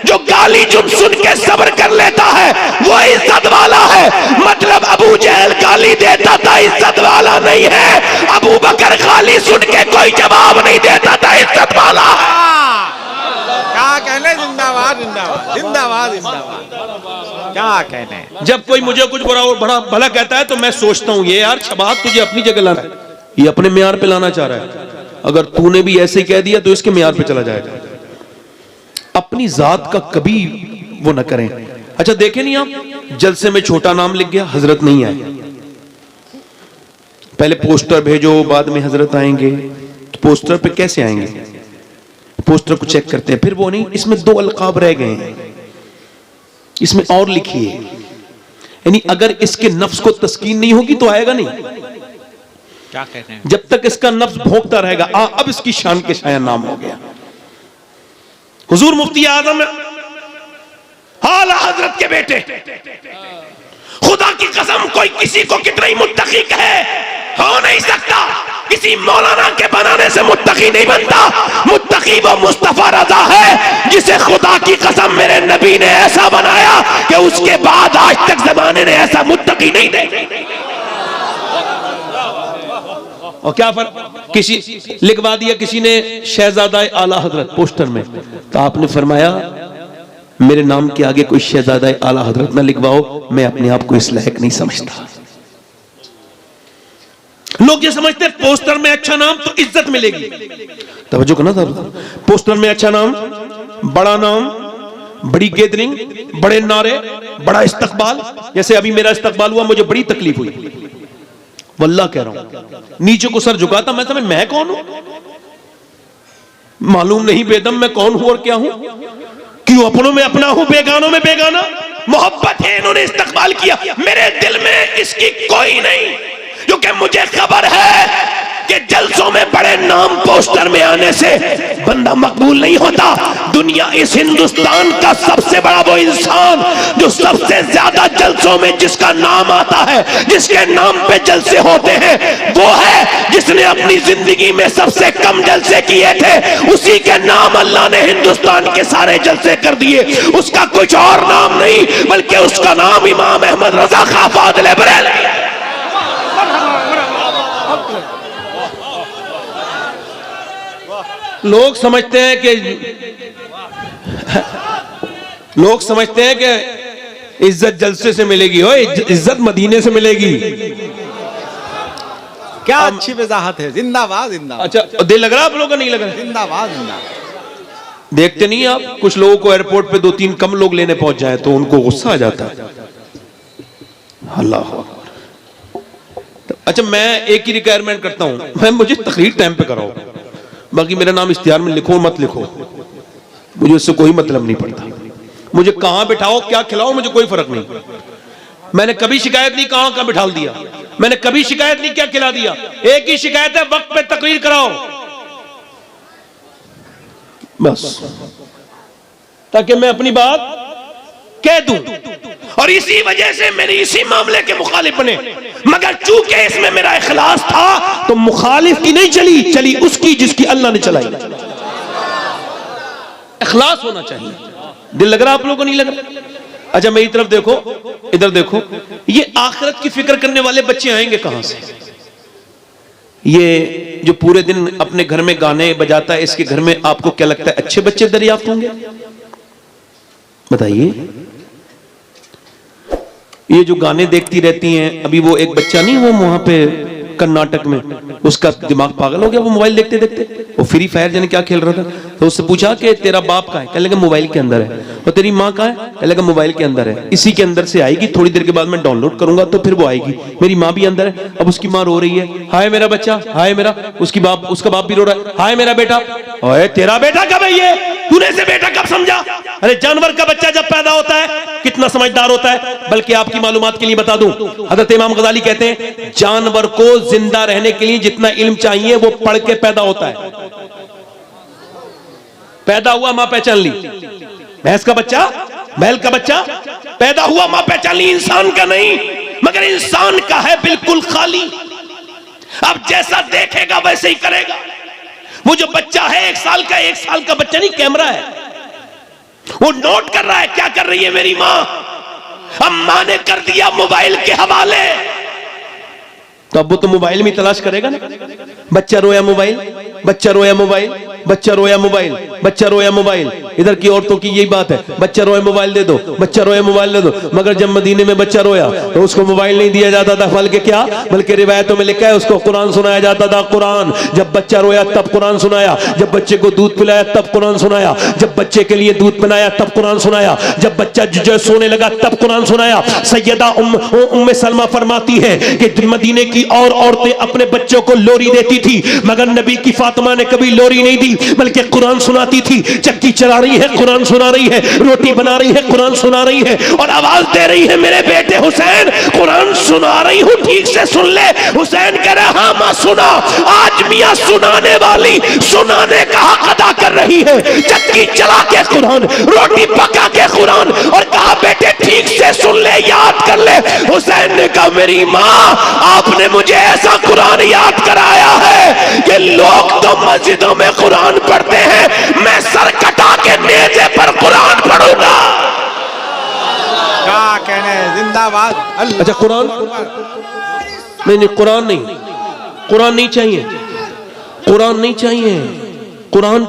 जो गाली जुम सुन के सब्र कर लेता है वो इज्जत वाला है। मतलब अबू जहल गाली देता था, इज्जत वाला नहीं है। अबू बकर गाली सुन के कोई जवाब नहीं देता था, इज्जत वाला है। क्या कहने, जिंदाबाद जिंदाबाद जिंदाबाद जिंदाबाद, क्या कहने। जब कोई मुझे कुछ बड़ा भला कहता है तो मैं सोचता हूं, ये यार शबात तुझे अपनी जगह लाना है, ये अपने म्यार पे लाना चाह रहा है। अगर तूने भी ऐसे ही कह दिया तो इसके म्यार पे चला जाएगा। अपनी जात का कभी वो ना करें। अच्छा देखें नहीं आप, जलसे में छोटा नाम लिख गया, हजरत नहीं आए। पहले पोस्टर भेजो, बाद में हजरत आएंगे। तो पोस्टर पे कैसे आएंगे? पोस्टर को चेक करते हैं, फिर वो नहीं, इसमें 2 अलकाब रह गए हैं, इसमें और लिखिए। यानी अगर इसके नफ्स को तस्कीन नहीं होगी तो आएगा नहीं। क्या कहते हैं, जब तक इसका नफ्स भोंकता रहेगा। अब इसकी शान के शायद नाम हो गया। हुजूर मुफ्ती आजम आला हजरत के बेटे, खुदा की कसम कोई किसी को कितना ही मुत्तकी कहे, हो नहीं सकता। किसी मौलाना के बनाने से मुत्तकी नहीं बनता। मुत्तकी वो मुस्तफा रजा है जिसे खुदा की कसम मेरे नबी ने ऐसा बनाया कि उसके बाद आज तक जमाने ने ऐसा मुत्तकी नहीं देखा। और क्या फर्क, किसी लिखवा दिया किसी ने शहजादा आला हजरत पोस्टर में, तो आपने फरमाया मेरे नाम के आगे कोई शहजादा आला हजरत ना लिखवाओ, मैं अपने आप को इस लायक नहीं समझता। लोग ये समझते हैं पोस्टर में अच्छा नाम तो इज्जत मिलेगी। तवज्जो करना था, पोस्टर में अच्छा नाम, बड़ा नाम, बड़ी गैदरिंग, बड़े नारे, बड़ा इस्तकबाल। जैसे अभी मेरा इस्तकबाल हुआ, मुझे बड़ी तकलीफ हुई, वल्लाह कह रहा हूं। नीचे को सर झुकाता, मैं समझ मैं कौन हूं, मालूम नहीं बेदम मैं कौन हूं और क्या हूं। क्यों अपनों में अपना हूं, बेगानों में बेगाना। मोहब्बत है, इन्होंने इस्तकबाल किया। मेरे दिल में इसकी कोई नहीं, क्योंकि मुझे खबर है कि जलसों में बड़े नाम पोस्टर में आने से बंदा मकबूल नहीं होता। दुनिया, इस हिंदुस्तान का सबसे बड़ा वो इंसान जो सबसे ज्यादा जलसों में जिसका नाम आता है, जिसके नाम पे जलसे होते हैं, वो है जिसने अपनी जिंदगी में सबसे कम जलसे किए थे। उसी के नाम अल्लाह ने हिंदुस्तान के सारे जलसे कर दिए। उसका कुछ और नाम नहीं, बल्कि उसका नाम इमाम अहमद रजा खां फादिल बरेलवी है। लोग समझते हैं कि इज्जत जलसे से मिलेगी, हो इज्जत मदीने से मिलेगी। क्या अच्छी वजाहत है, जिंदाबाद जिंदाबाद। अच्छा दिल लग रहा आप लोगों का, नहीं लग रहा? जिंदाबाद जिंदाबाद। देखते नहीं आप, कुछ लोगों को एयरपोर्ट पे 2-3 कम लोग लेने पहुंच जाए तो उनको गुस्सा आ जाता है। अल्लाह। अच्छा मैं एक ही रिक्वायरमेंट करता हूं, मैं मुझे तकरीर टाइम पे कराओ, बाकी मेरा नाम इश्तिहार में लिखो मत लिखो, मुझे उससे कोई मतलब नहीं पड़ता। मुझे कहां बिठाओ, क्या खिलाओ, मुझे कोई फर्क नहीं। मैंने कभी शिकायत नहीं कहां का बिठा दिया, मैंने कभी शिकायत नहीं क्या खिला दिया। एक ही शिकायत है, वक्त पे तकरीर कराओ बस, ताकि मैं अपनी बात कह दूं। और इसी वजह से मेरी इसी मामले के मुखालिफ बने, मगर चूंकि इसमें मेरा इखलास था तो मुखालिफ की नहीं चली उसकी जिसकी अल्लाह ने चलाई। इखलास होना चाहिए। दिल लग रहा आप लोगों को, नहीं लग रहा? अच्छा मेरी तरफ देखो, इधर देखो, ये आखिरत की फिक्र करने वाले बच्चे आएंगे कहां से? ये जो पूरे दिन अपने घर में गाने बजाता है, इसके घर में आपको क्या लगता है अच्छे बच्चे दरियाफ्त होंगे? बताइए। ये जो गाने देखती रहती हैं, अभी वो एक बच्चा नहीं, वो वहां पे कर्नाटक में, उसका दिमाग पागल हो गया, वो मोबाइल देखते देखते, वो फ्री फायर जाने क्या खेल रहा था, तो उससे पूछा कि तेरा बाप कहाँ है? कहने लगा मोबाइल के अंदर है। और तेरी माँ कहाँ है? कहने लगा मोबाइल के अंदर है। इसी के अंदर से आएगी, थोड़ी देर के बाद मैं डाउनलोड करूंगा तो फिर वो आएगी। मेरी माँ भी अंदर है। अब उसकी माँ रो रही है, हाय मेरा बच्चा, हाय मेरा, उसका बाप भी रो रहा है, हाय मेरा बेटा। ओए तेरा बेटा कब है? ये तूने से बेटा कब समझा? अरे जानवर का बच्चा जब पैदा होता है कितना समझदार होता है। बल्कि आपकी मालूमात के लिए बता दूं, हजरत इमाम गजाली कहते हैं जानवर को जिंदा रहने के लिए जितना इल्म चाहिए वो पढ़ के पैदा होता है। पैदा हुआ, मां पहचान ली। भैंस का बच्चा बैल का बच्चा पैदा हुआ, मां पहचान ली, इंसान का नहीं, मगर इंसान का है बिल्कुल खाली। अब जैसा देखेगा वैसे ही करेगा। वो जो बच्चा है 1 साल का बच्चा नहीं, कैमरा है, वो नोट कर रहा है क्या कर रही है मेरी मां। अब मां ने कर दिया मोबाइल के हवाले, तो अब वो तो मोबाइल में तलाश करेगा ना। बच्चा रोया मोबाइल, बच्चा रोया मोबाइल, बच्चा रोया मोबाइल, बच्चा रोया मोबाइल। इधर की औरतों की यही बात है, बच्चा रोया मोबाइल दे दो, बच्चा रोया मोबाइल दे दो। मगर जब मदीने में बच्चा रोया तो उसको मोबाइल नहीं दिया जाता था, बल्कि क्या, बल्कि रिवायतों में लिखा है उसको कुरान सुनाया जाता था। कुरान, जब बच्चा रोया तब कुरान सुनाया, जब बच्चे को दूध पिलाया तब कुरान सुनाया, जब बच्चे के लिए दूध पिलाया तब कुरान सुनाया, जब बच्चा जो सोने लगा तब कुरान सुनाया। सैयदा उम्मे सलमा फरमाती है कि मदीने की और औरतें अपने बच्चों को लोरी देती थी, मगर नबी की फातिमा ने कभी लोरी नहीं दी, बल्कि कुरान सुनाती थी। चक्की चला रही है, कुरान सुना रही है, रोटी बना रही है, कुरान सुना रही है, और आवाज दे रही है, मेरे बेटे हुसैन कुरान सुना रही हूं, ठीक से सुन ले। हुसैन कह रहा, हाँ मां सुना। आज मियां सुनाने वाली सुनाने का हक अदा कर रही है। चक्की चला के कुरान, रोटी पका के कुरान, और कहा बेटे ठीक से सुन ले, याद कर ले। हुसैन ने कहा, मेरी मां आपने मुझे ऐसा कुरान याद कराया है कि लोग तो मस्जिदों में कुरान पढ़ते हैं, मैं सर कटा के नेज़े पर कुरान पढ़ूंगा। क्या कहने, जिंदाबाद। अच्छा कुरान नहीं, कुरान नहीं, कुरान नहीं चाहिए, कुरान नहीं चाहिए। कुरान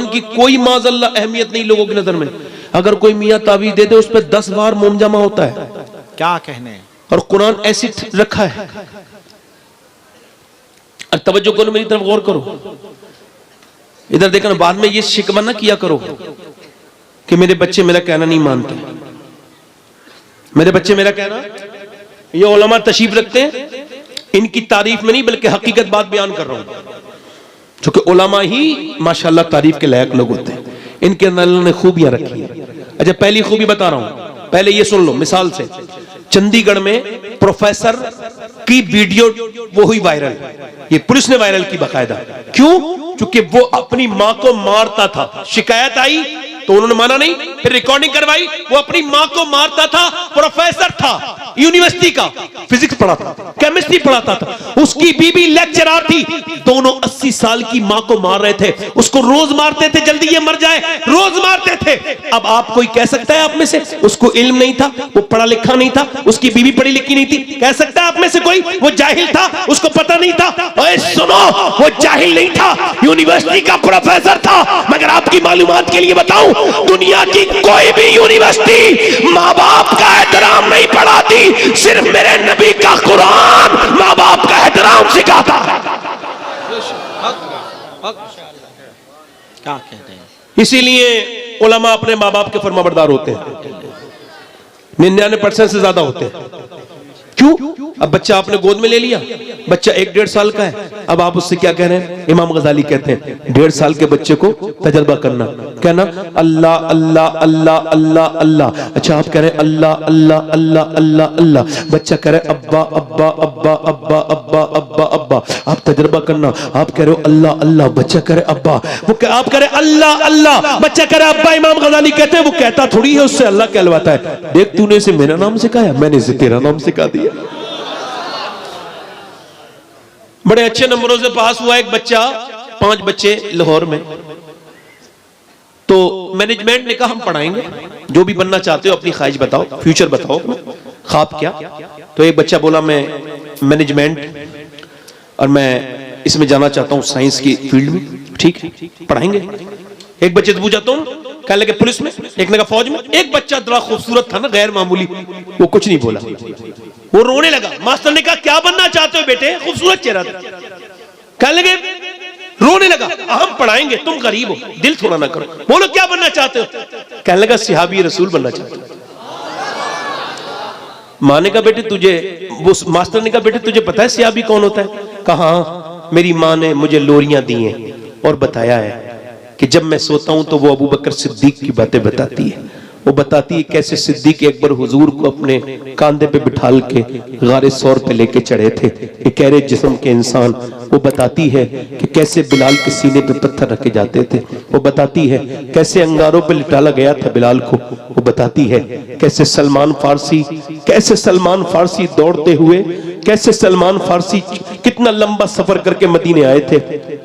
की कोई माज़अल्लाह अहमियत नहीं लोगों की नजर में। अगर कोई मियां तावीज़ दे दे उस पर 10 बार मोम जमा होता है। क्या कहने, और कुरान ऐसी रखा है। और तवज्जो करो, मेरी तरफ गौर करो, इधर देखना, बाद में ये शिकवा ना किया करो कि मेरे बच्चे मेरा कहना नहीं मानते। मेरे बच्चे मेरा कहना, ये उलमा तशरीफ रखते हैं, इनकी तारीफ में नहीं बल्कि हकीकत बात बयान कर रहा हूं, क्योंकि उलमा ही माशाल्लाह तारीफ के लायक लोग होते हैं। इनके अंदर अल्लाह ने खूबियां रखी है। अच्छा पहली खूबी बता रहा हूं, पहले ये सुन लो मिसाल से। चंडीगढ़ में प्रोफेसर की वीडियो वो हुई वायरल, ये पुलिस ने वायरल की बाकायदा। क्यों? क्योंकि वो अपनी मां को मारता था। शिकायत आई तो उन्होंने माना नहीं, फिर रिकॉर्डिंग करवाई, वो अपनी मां को मारता था। प्रोफेसर था, यूनिवर्सिटी का, फिजिक्स पढ़ाता था, केमिस्ट्री पढ़ाता था, उसकी बीबी लेक्चरर थी। दोनों 80 साल की मां को मार रहे थे, उसको रोज मारते थे, जल्दी ये मर जाए, रोज मारते थे। अब आप कोई कह सकता है आप में से उसको इल्म नहीं था, वो पढ़ा लिखा नहीं था, उसकी बीबी पढ़ी लिखी नहीं थी? कह सकता है आप में से कोई वो जाहिल था, उसको पता नहीं था? ओए सुनो, वो जाहिल नहीं था, यूनिवर्सिटी का प्रोफेसर था। मगर आपकी मालूमात के लिए बताऊं, दुनिया की कोई भी यूनिवर्सिटी माँ बाप का एहतराम नहीं पढ़ाती, सिर्फ मेरे नबी का कुरान माँ बाप का एहतराम सिखाता है। क्या कहते हैं, इसीलिए उलमा अपने माँ बाप के फरमाबरदार होते हैं, 99% से ज्यादा होते हैं। क्यों? अब बच्चा आपने गोद में ले लिया, बच्चा 1-1.5 साल का है, अब आप उससे क्या कह रहे हैं? इमाम गजाली कहते हैं 1.5 साल के बच्चे को तजर्बा करना, कहना अल्लाह अल्लाह अल्लाह अल्लाह अल्लाह। अच्छा आप कह रहे हैं अल्लाह अल्लाह अल्लाह अल्लाह अल्लाह, बच्चा कह रहे अब्बा अब्बा अब्बा अब्बा अब्बा अब्बा अब्बा। आप तजर्बा करना, आप कह रहे हो अल्लाह अल्लाह, बच्चा कह रहे अब्बा, वो आप कह रहे अल्लाह अल्लाह, बच्चा कह रहे अब्बा। इमाम गजाली कहते हैं वो कहता थोड़ी है, उससे अल्लाह कहलवाता है। देख तूने इसे मेरा नाम सिखाया, मैंने इसे तेरा नाम सिखा दिया। बड़े अच्छे नंबरों से पास हुआ एक बच्चा, 5 बच्चे लाहौर में। तो मैनेजमेंट ने कहा हम पढ़ाएंगे, जो भी बनना चाहते हो अपनी ख्वाहिश बताओ, फ्यूचर बताओ, ख्वाब क्या। तो एक बच्चा बोला मैं मैनेजमेंट और मैं इसमें जाना चाहता हूं, साइंस की फील्ड में। ठीक है पढ़ाएंगे। एक बच्चे से पूछा तुम, कह लगे पुलिस में, एक ने कहा फौज में। एक बच्चा बड़ा खूबसूरत था ना, गैर मामूली, वो कुछ नहीं बोला, वो रोने लगा। मास्टर ने कहा क्या बनना चाहते हो बेटे? खूबसूरत चेहरा था। कह लगे रोने लगा, हम पढ़ाएंगे, तुम गरीब हो, दिल थोड़ा ना करो, बोलो क्या बनना चाहते हो? कहने लगा सिहाबी रसूल बनना चाहते हो। माँ ने कहा बेटे तुझे, वो मास्टर ने कहा बेटे तुझे पता है सिहाबी कौन होता है? कहा मेरी माँ ने मुझे लोरियां दी हैं और बताया है कि जब मैं सोता हूं तो वो अबू बकर सिद्दीक की बातें बताती है, वो बताती है कैसे सिद्दीक अकबर हुजूर को अपने कांधे पे बिठाल के गारे सौर पे लेके चढ़े थे, एक गहरे जिस्म के इंसान। वो बताती है कि कैसे बिलाल के सीने पे पत्थर रखे जाते थे। वो बताती है कैसे अंगारों पे लिटाला गया था बिलाल को। वो बताती है कैसे सलमान फारसी दौड़ते हुए, कैसे सलमान फारसी कितना लंबा सफर करके मदीने आए थे।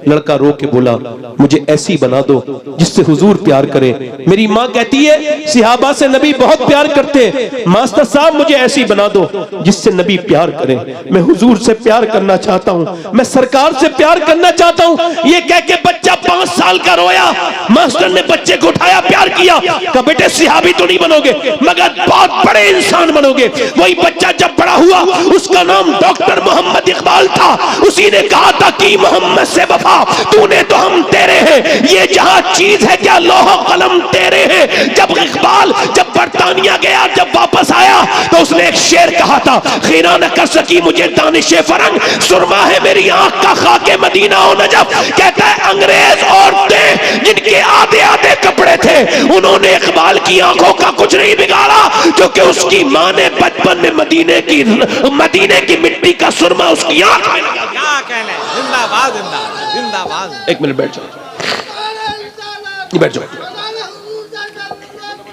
लड़का रो के बोला मुझे ऐसी बना दो जिससे हुजूर प्यार करे। मेरी माँ कहती है सिहाबा से नबी बहुत प्यार करते हैं, मास्टर साहब मुझे ऐसी बना दो जिससे नबी प्यार करे। मैं हुजूर से प्यार करना चाहता हूँ, मैं सरकार से प्यार करना चाहता हूँ। ये कह के बच्चा 5 साल का रोया। मास्टर ने बच्चे को उठाया, प्यार किया, कहा बेटे सिहाबी तो नहीं बनोगे मगर बहुत बड़े इंसान बनोगे। वही बच्चा जब बड़ा हुआ उसका नाम डॉक्टर मोहम्मद इकबाल था। उसी ने कहा था कि मोहम्मद से वफा तूने तो हम तेरे हैं, ये जहां चीज है क्या लोहा कलम तेरे हैं। जब इकबाल जब बरतानिया गया, जब वापस आया तो उसने एक शेर कहा था, खीरा न कर सकी मुझे दानिश फरंग, सुरमा है मेरी आंख का खाके मदीना और नजफ। कहता है अंग्रेज औरतें जिनके आधे आधे कपड़े थे उन्होंने इकबाल की आंखों का कुछ नहीं बिगाड़ा, क्योंकि उसकी मां ने बचपन में मदीने की मिट्टी का सुरमा उसकी आंख में लगा। क्या कहने, जिंदाबाद जिंदाबाद जिंदाबाद। एक मिनट बैठ जाओ, बैठ जाओ,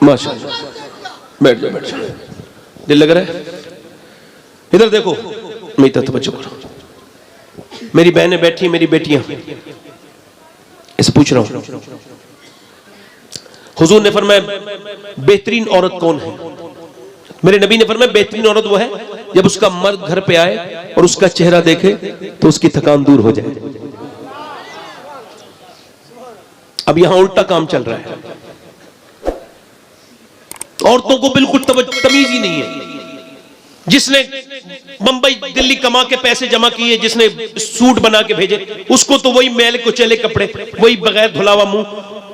माशाअल्लाह, बैठ जाओ। दिल लग रहा है? इधर देखो, मेरी तरफ तवज्जो करो। मेरी बहनें बैठी, मेरी बेटियां, इसे पूछ रहा हूं, हुजूर ने फरमाया बेहतरीन औरत कौन है? मेरे नबी ने फरमाया बेहतरीन औरत वो है जब उसका मर्द घर पे आए और उसका चेहरा देखे तो उसकी थकान दूर हो जाए। अब यहां उल्टा काम चल रहा है। औरतों को बिल्कुल तमीज ही नहीं है। जिसने मुंबई दिल्ली कमा के पैसे जमा किए, जिसने सूट बना के भेजे, उसको तो वही मैल कुचले कपड़े, वही बगैर धुलावा मुंह।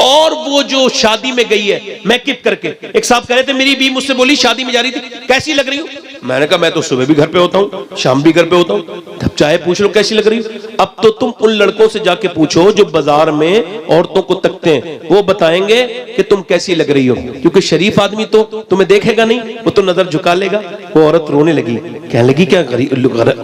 और वो जो शादी में गई है मेकअप करके, एक साहब कह रहे थे मेरी बीवी मुझसे बोली शादी में जा रही थी, कैसी लग रही हूं? मैंने कहा मैं तो सुबह भी घर पे होता हूं, शाम भी घर पे होता हूं, तब चाहे पूछ लो कैसी लग रही हूं। अब तो तुम उन लड़कों से जाके पूछो जो बाजार में औरतों को तकते हैं, वो बताएंगे कि तुम कैसी लग रही हो, क्योंकि शरीफ आदमी तो तुम्हें देखेगा नहीं, वो तो नजर झुका लेगा। वो औरत रोने लगी, कहने लगी क्या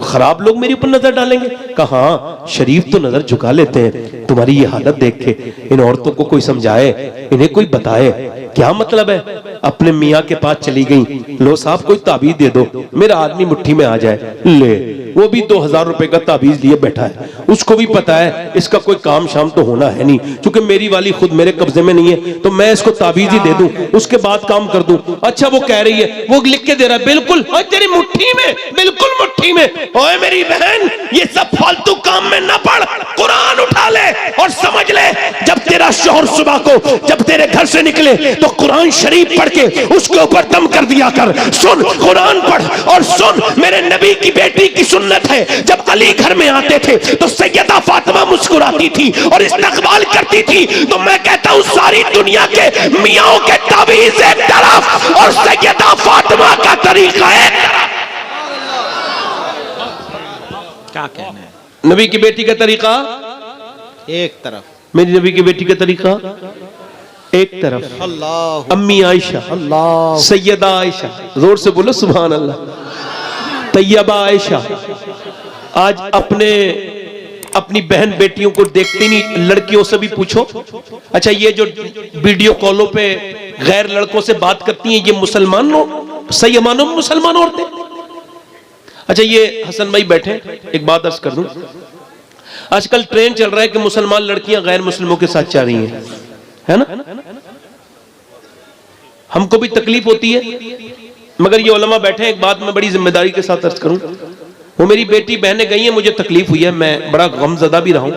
खराब लोग मेरे ऊपर नजर डालेंगे? कहा शरीफ तो नजर झुका लेते हैं, तुम्हारी ये हालत देख के इन औरतों को कोई समझाए, इन्हें कोई बताए क्या मतलब है। अपने मियाँ के पास चली गई, लो साहब कोई ताबीज दे दो, मेरा आदमी मुट्ठी में आ जाए। ले, वो भी 2000 रुपए का ताबीज लिए बैठा है। उसको भी पता है इसका कोई काम शाम तो होना है नहीं, क्योंकि मेरी वाली खुद मेरे कब्जे में नहीं है, तो मैं इसको ताबीज ही दे दूं, उसके बाद काम कर दूं। अच्छा वो कह रही है, वो लिख के दे रहा है, बिल्कुल तेरी मुट्ठी में, बिल्कुल मुट्ठी में। ओए मेरी बहन, ये सब फालतू काम में न पड़, कुरान उठा ले और समझ ले, जब तेरा शौहर सुबह को जब तेरे घर से निकले तो कुरान शरीफ पढ़ के उसके ऊपर दम कर दिया कर। सुन, कुरान पढ़ और सुन, मेरे नबी की बेटी की सुन्नत है, जब अली घर में आते थे तो सैयदा फातिमा मुस्कुराती थी और इस्तकबाल करती थी। तो मैं कहता हूं सारी दुनिया के मियाओं के ताबीज एक तरफ और सैयदा फातिमा का तरीका एक तरफ। क्या कहने है? नबी की बेटी का तरीका एक तरफ, मेरी नबी की बेटी का तरीका एक तरफ। अल्लाह, अम्मी आयशा, अल्लाह, सैयदा आयशा, जोर से बोलो सुभान अल्लाह। तैयबा आयशा आज अपनी बहन बेटियों को देखती नहीं, लड़कियों से भी पूछो। अच्छा ये जो वीडियो कॉलों पे गैर लड़कों से बात करती हैं, ये मुसलमान औरतें। अच्छा ये हसन भाई बैठे, एक बात अर्ज कर दूं, आजकल ट्रेंड चल रहा है कि मुसलमान लड़कियां गैर मुस्लिमों के साथ जा रही हैं, है ना? हमको भी तकलीफ होती है, मगर ये उलमा बैठे हैं, एक बात मैं बड़ी जिम्मेदारी के साथ अर्ज करूं, वो मेरी बेटी बहनें गई हैं, मुझे तकलीफ हुई है, मैं बड़ा गमज़दा भी रहा हूं,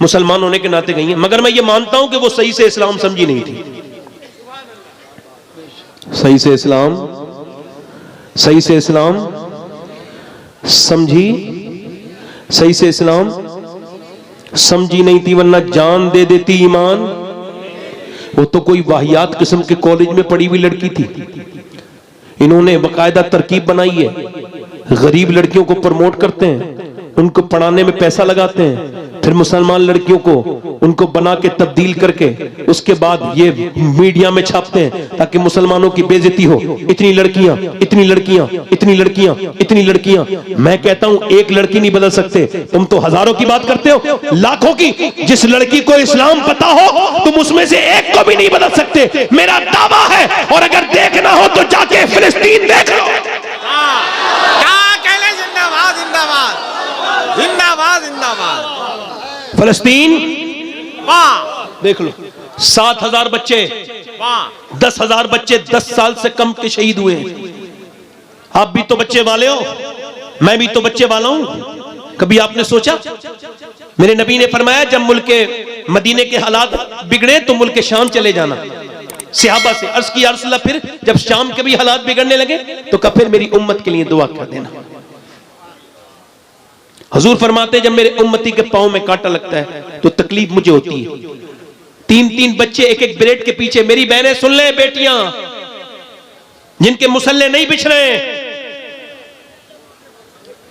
मुसलमान होने के नाते गई हैं, मगर मैं ये मानता हूं कि वो सही से इस्लाम समझी नहीं थी। सही से इस्लाम समझी, सही से इस्लाम समझी नहीं थी, वरना जान दे देती ईमान। वो तो कोई वाहियात किस्म के कॉलेज में पढ़ी हुई लड़की थी, इन्होंने बाकायदा तरकीब बनाई है, गरीब लड़कियों को प्रमोट करते हैं, उनको पढ़ाने में पैसा लगाते हैं, फिर मुसलमान लड़कियों को उनको बना के तब्दील करके उसके बाद ये मीडिया में छापते हैं ताकि मुसलमानों की बेइज्जती हो। इतनी लड़कियां, इतनी लड़कियां, इतनी लड़कियां, इतनी लड़कियां। मैं कहता हूं एक लड़की नहीं बदल सकते, तुम तो हजारों की बात करते हो, लाखों की। जिस लड़की को इस्लाम पता हो तुम उसमें से एक को भी नहीं बदल सकते, मेरा दावा है। और अगर देखना हो तो जाके फिलिस्तीन देख लो। जिंदाबाद जिंदाबाद जिंदाबाद जिंदाबाद। फिलिस्तीन देख लो, 7,000 बच्चे, 10,000 बच्चे 10 साल से कम के शहीद हुए। आप भी तो बच्चे वाले हो, मैं भी तो बच्चे वाला हूं। कभी आपने सोचा? मेरे नबी ने फरमाया जब मुल्क के मदीने के हालात बिगड़े तो मुल्क के शाम चले जाना। सहाबा से अर्ज किया, या रसूल अल्लाह, फिर जब शाम के भी हालात बिगड़ने लगे तो कहा फिर मेरी उम्मत के लिए दुआ कर देना। हुजूर फरमाते जब मेरे उम्मती के पांव में कांटा लगता है तो तकलीफ मुझे होती है। 3-3 बच्चे एक एक ब्रेड के पीछे। मेरी बहनें सुन ले, बेटियां जिनके मुसल्ले नहीं बिछ रहे,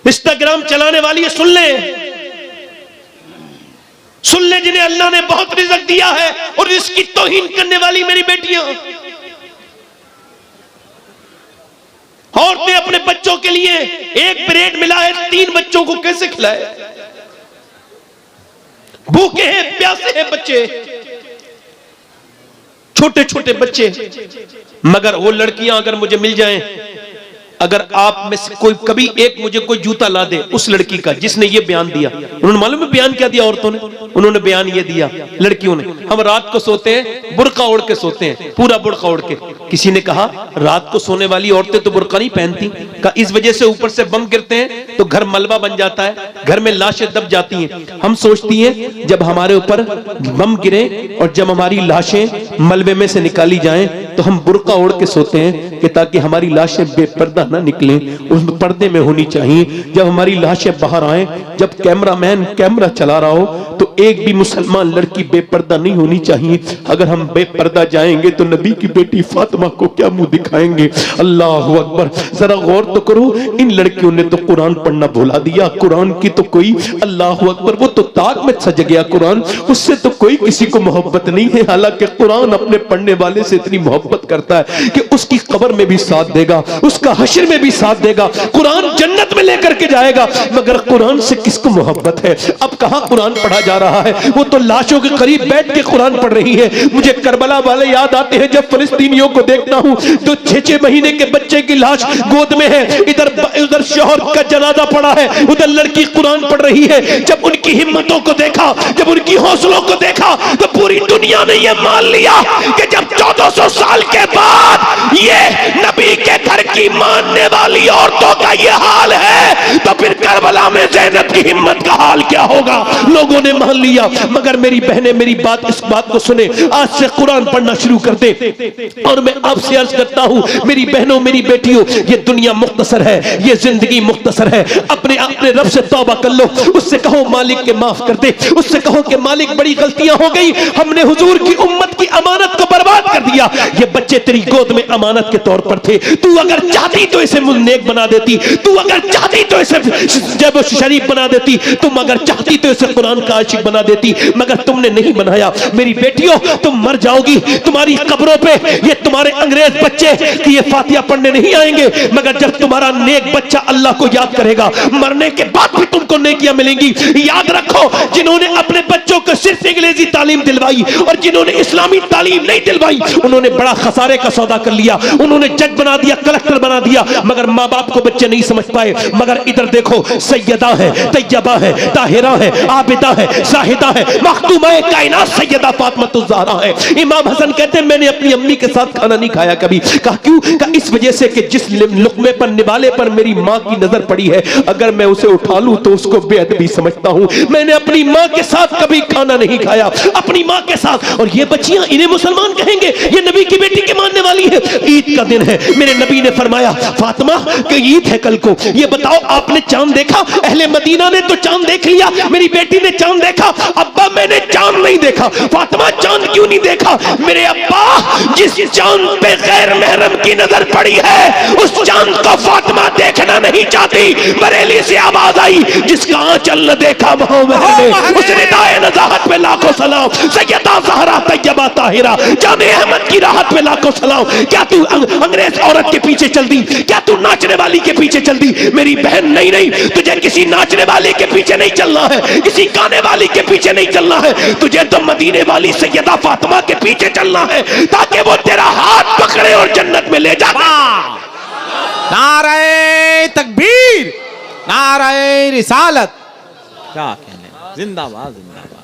इंस्टाग्राम चलाने वाली है, सुन ले जिन्हें अल्लाह ने बहुत रिज़्क दिया है और इसकी तौहीन करने वाली मेरी बेटियां। औरतें अपने बच्चों के लिए एक ब्रेड मिला है 3 बच्चों को कैसे खिलाए? भूखे हैं, प्यासे हैं बच्चे, छोटे छोटे बच्चे। मगर वो लड़कियां अगर मुझे मिल जाएं, अगर आप में से कोई कभी एक मुझे कोई जूता ला दे उस लड़की का जिसने ये बयान दिया। उन्होंने मालूम है बयान क्या दिया औरतों ने? उन्होंने बयान ये दिया लड़कियों ने, हम रात को सोते हैं बुर्का ओढ़ के सोते हैं, पूरा बुर्का ओढ़ के। किसी ने कहा रात को सोने वाली औरतें तो बुर्का नहीं पहनती, का इस वजह से ऊपर से बम गिरते हैं तो घर मलबा बन जाता है, घर में लाशें दब जाती हैं। हम सोचती हैं जब हमारे ऊपर बम गिरे और जब हमारी लाशें मलबे में से निकाली जाएं तो हम बुर्का ओढ़ के सोते हैं कि ताकि हमारी लाशें बेपर्दा ना निकले, उस पर्दे में होनी चाहिए। जब हमारी लाशें बाहर आए, जब कैमरामैन कैमरा चला रहा हो तो एक भी मुसलमान लड़की बेपर्दा नहीं होनी चाहिए। अगर हम बेपर्दा जाएंगे तो नबी की बेटी फातिमा को क्या मुंह दिखाएंगे? अल्लाह अकबर। जरा गौर तो करो, इन लड़कियों ने तो कुरान पढ़ना भुला दिया। कुरान की तो कोई, अल्लाह अकबर, वो तो ताक में सज गया कुरान, उससे तो कोई किसी को मोहब्बत नहीं है। हालांकि कुरान अपने पढ़ने वाले से इतनी मोहब्बत करता है कि उसकी कब्र में भी साथ देगा, उसका हश्र में भी साथ देगा, कुरान जन्नत में लेकर के जाएगा। मगर कुरान से किसको मोहब्बत है? अब कहां कुरान पढ़ा जा रहा है? वो तो लाशों के करीब बैठ के कुरान पढ़ रही है। मुझे करबला वाले याद आते हैं, जब फिलिस्तीनियों को देखता हूं तो 6-6 महीने के बच्चे की लाश गोद में है, इधर उधर शौहर का जनाजा पड़ा है, उधर लड़की कुरान पढ़ रही है। जब उनकी हिम्मतों को देखा, जब उनकी हौसलों को देखा तो पूरी दुनिया ने यह मान लिया कि जब 1400 साल के बाद ये नबी के घर की मानने वाली औरतों का ये हाल है तो फिर करबला में ज़ैनब की हिम्मत का हाल क्या होगा? लोगों ने मान लिया। मगर मेरी बहनें मेरी बात, इस बात को सुने, आज से कुरान पढ़ना शुरू कर दे। और मैं आपसे अर्ज करता हूं मेरी बहनों मेरी बेटियों, ये दुनिया मुख्तसर है, ये जिंदगी मुख्तसर है। अपने अपने रब से तौबा कर लो, उससे कहो मालिक के माफ कर दे, उससे कहो कि मालिक बड़ी गलतियां हो गई, हमने हुजूर की उम्मत की अमानत को बर्बाद कर दिया। ये बच्चे तेरी गोद में अमानत के तौर पर थे, तू अगर चाहती तो इसे नेक बना देती, तू अगर चाहती तो इसे जब शरीफ बना देती, तुम अगर चाहती तो इसे कुरान का आशिक बना देती, मगर तुमने नहीं बनाया। मेरी बेटियों तुम मर जाओगी, तुम्हारी कब्रों पे ये तुम्हारे अंग्रेज बच्चे कि ये फातिहा पढ़ने नहीं आएंगे, मगर जब तुम्हारा नेक बच्चा अल्लाह को याद करेगा, मरने के बाद भी तुमको नेकियां मिलेंगी। याद रखो, जिन्होंने अपने बच्चों को सिर्फ अंग्रेजी तालीम दिलवाई और जिन्होंने इस्लामी तालीम नहीं दिलवाई, उन्होंने बड़ा खसारे का सौदा कर लिया। उन्होंने जज बना दिया, कलेक्टर बना दिया, मगर माँ बाप को बच्चे नहीं समझ पाए। मगर इधर देखो, सैयदा है, तैयबा है, ताहिरा है, आबिदा है, जाहिदा है, मखदूमा कायनात सैयदा फातिमा ज़हरा है। इमाम हसन कहते हैं मैंने अपनी अम्मी के साथ खाना नहीं खाया कभी। कहा क्यों? कहा इस वजह से कि जिस लुकमे पर, निवाले पर मेरी माँ की नजर पड़ी है, अगर मैं उसे उठा लूं तो उसको बेअदबी समझता हूं। मैंने अपनी माँ के साथ कभी खाना नहीं खाया, अपनी माँ के साथ। और ये बच्चियां, इन्हें मुसलमान कहें कहेंगे ये नबी की बेटी के मानने वाली है। ईद का दिन है, मेरे नबी ने फरमाया फातिमा कि ईद है कल को, ये बताओ आपने चांद देखा? अहले मदीना ने तो चांद देख लिया, मेरी बेटी ने चांद देखा। अब्बा मैंने चांद नहीं देखा। फातिमा चांद क्यों नहीं देखा? मेरे अब्बा जिस चांद पे गैर महरम की नजर पड़ी है उस चांद को फातिमा देखना नहीं चाहती। बरेली से आवाज आई, जिसका आंचल न देखा मोहम्मद ने, उसने दाए नजाहत पे लाखों सलाम। सैयदा ज़हरा तैयबा ताहिरा जाने अहमद की राहत पे लाखों सलाम। क्या तू अंग्रेज औरत के पीछे चल दी? क्या तू नाचने वाली के पीछे चल दी? मेरी बहन नहीं नहीं, तुझे किसी नाचने वाले के पीछे नहीं चलना है, किसी गाने वाली के पीछे नहीं चलना है, तुझे तो मदीने वाली सैयदा फातिमा के पीछे चलना है ताकि वो तेरा हाथ पकड़े और जन्नत में ले जा। नारे तकबीर, नारे रिसालत, क्या कहने, जिंदाबाद जिंदाबाद।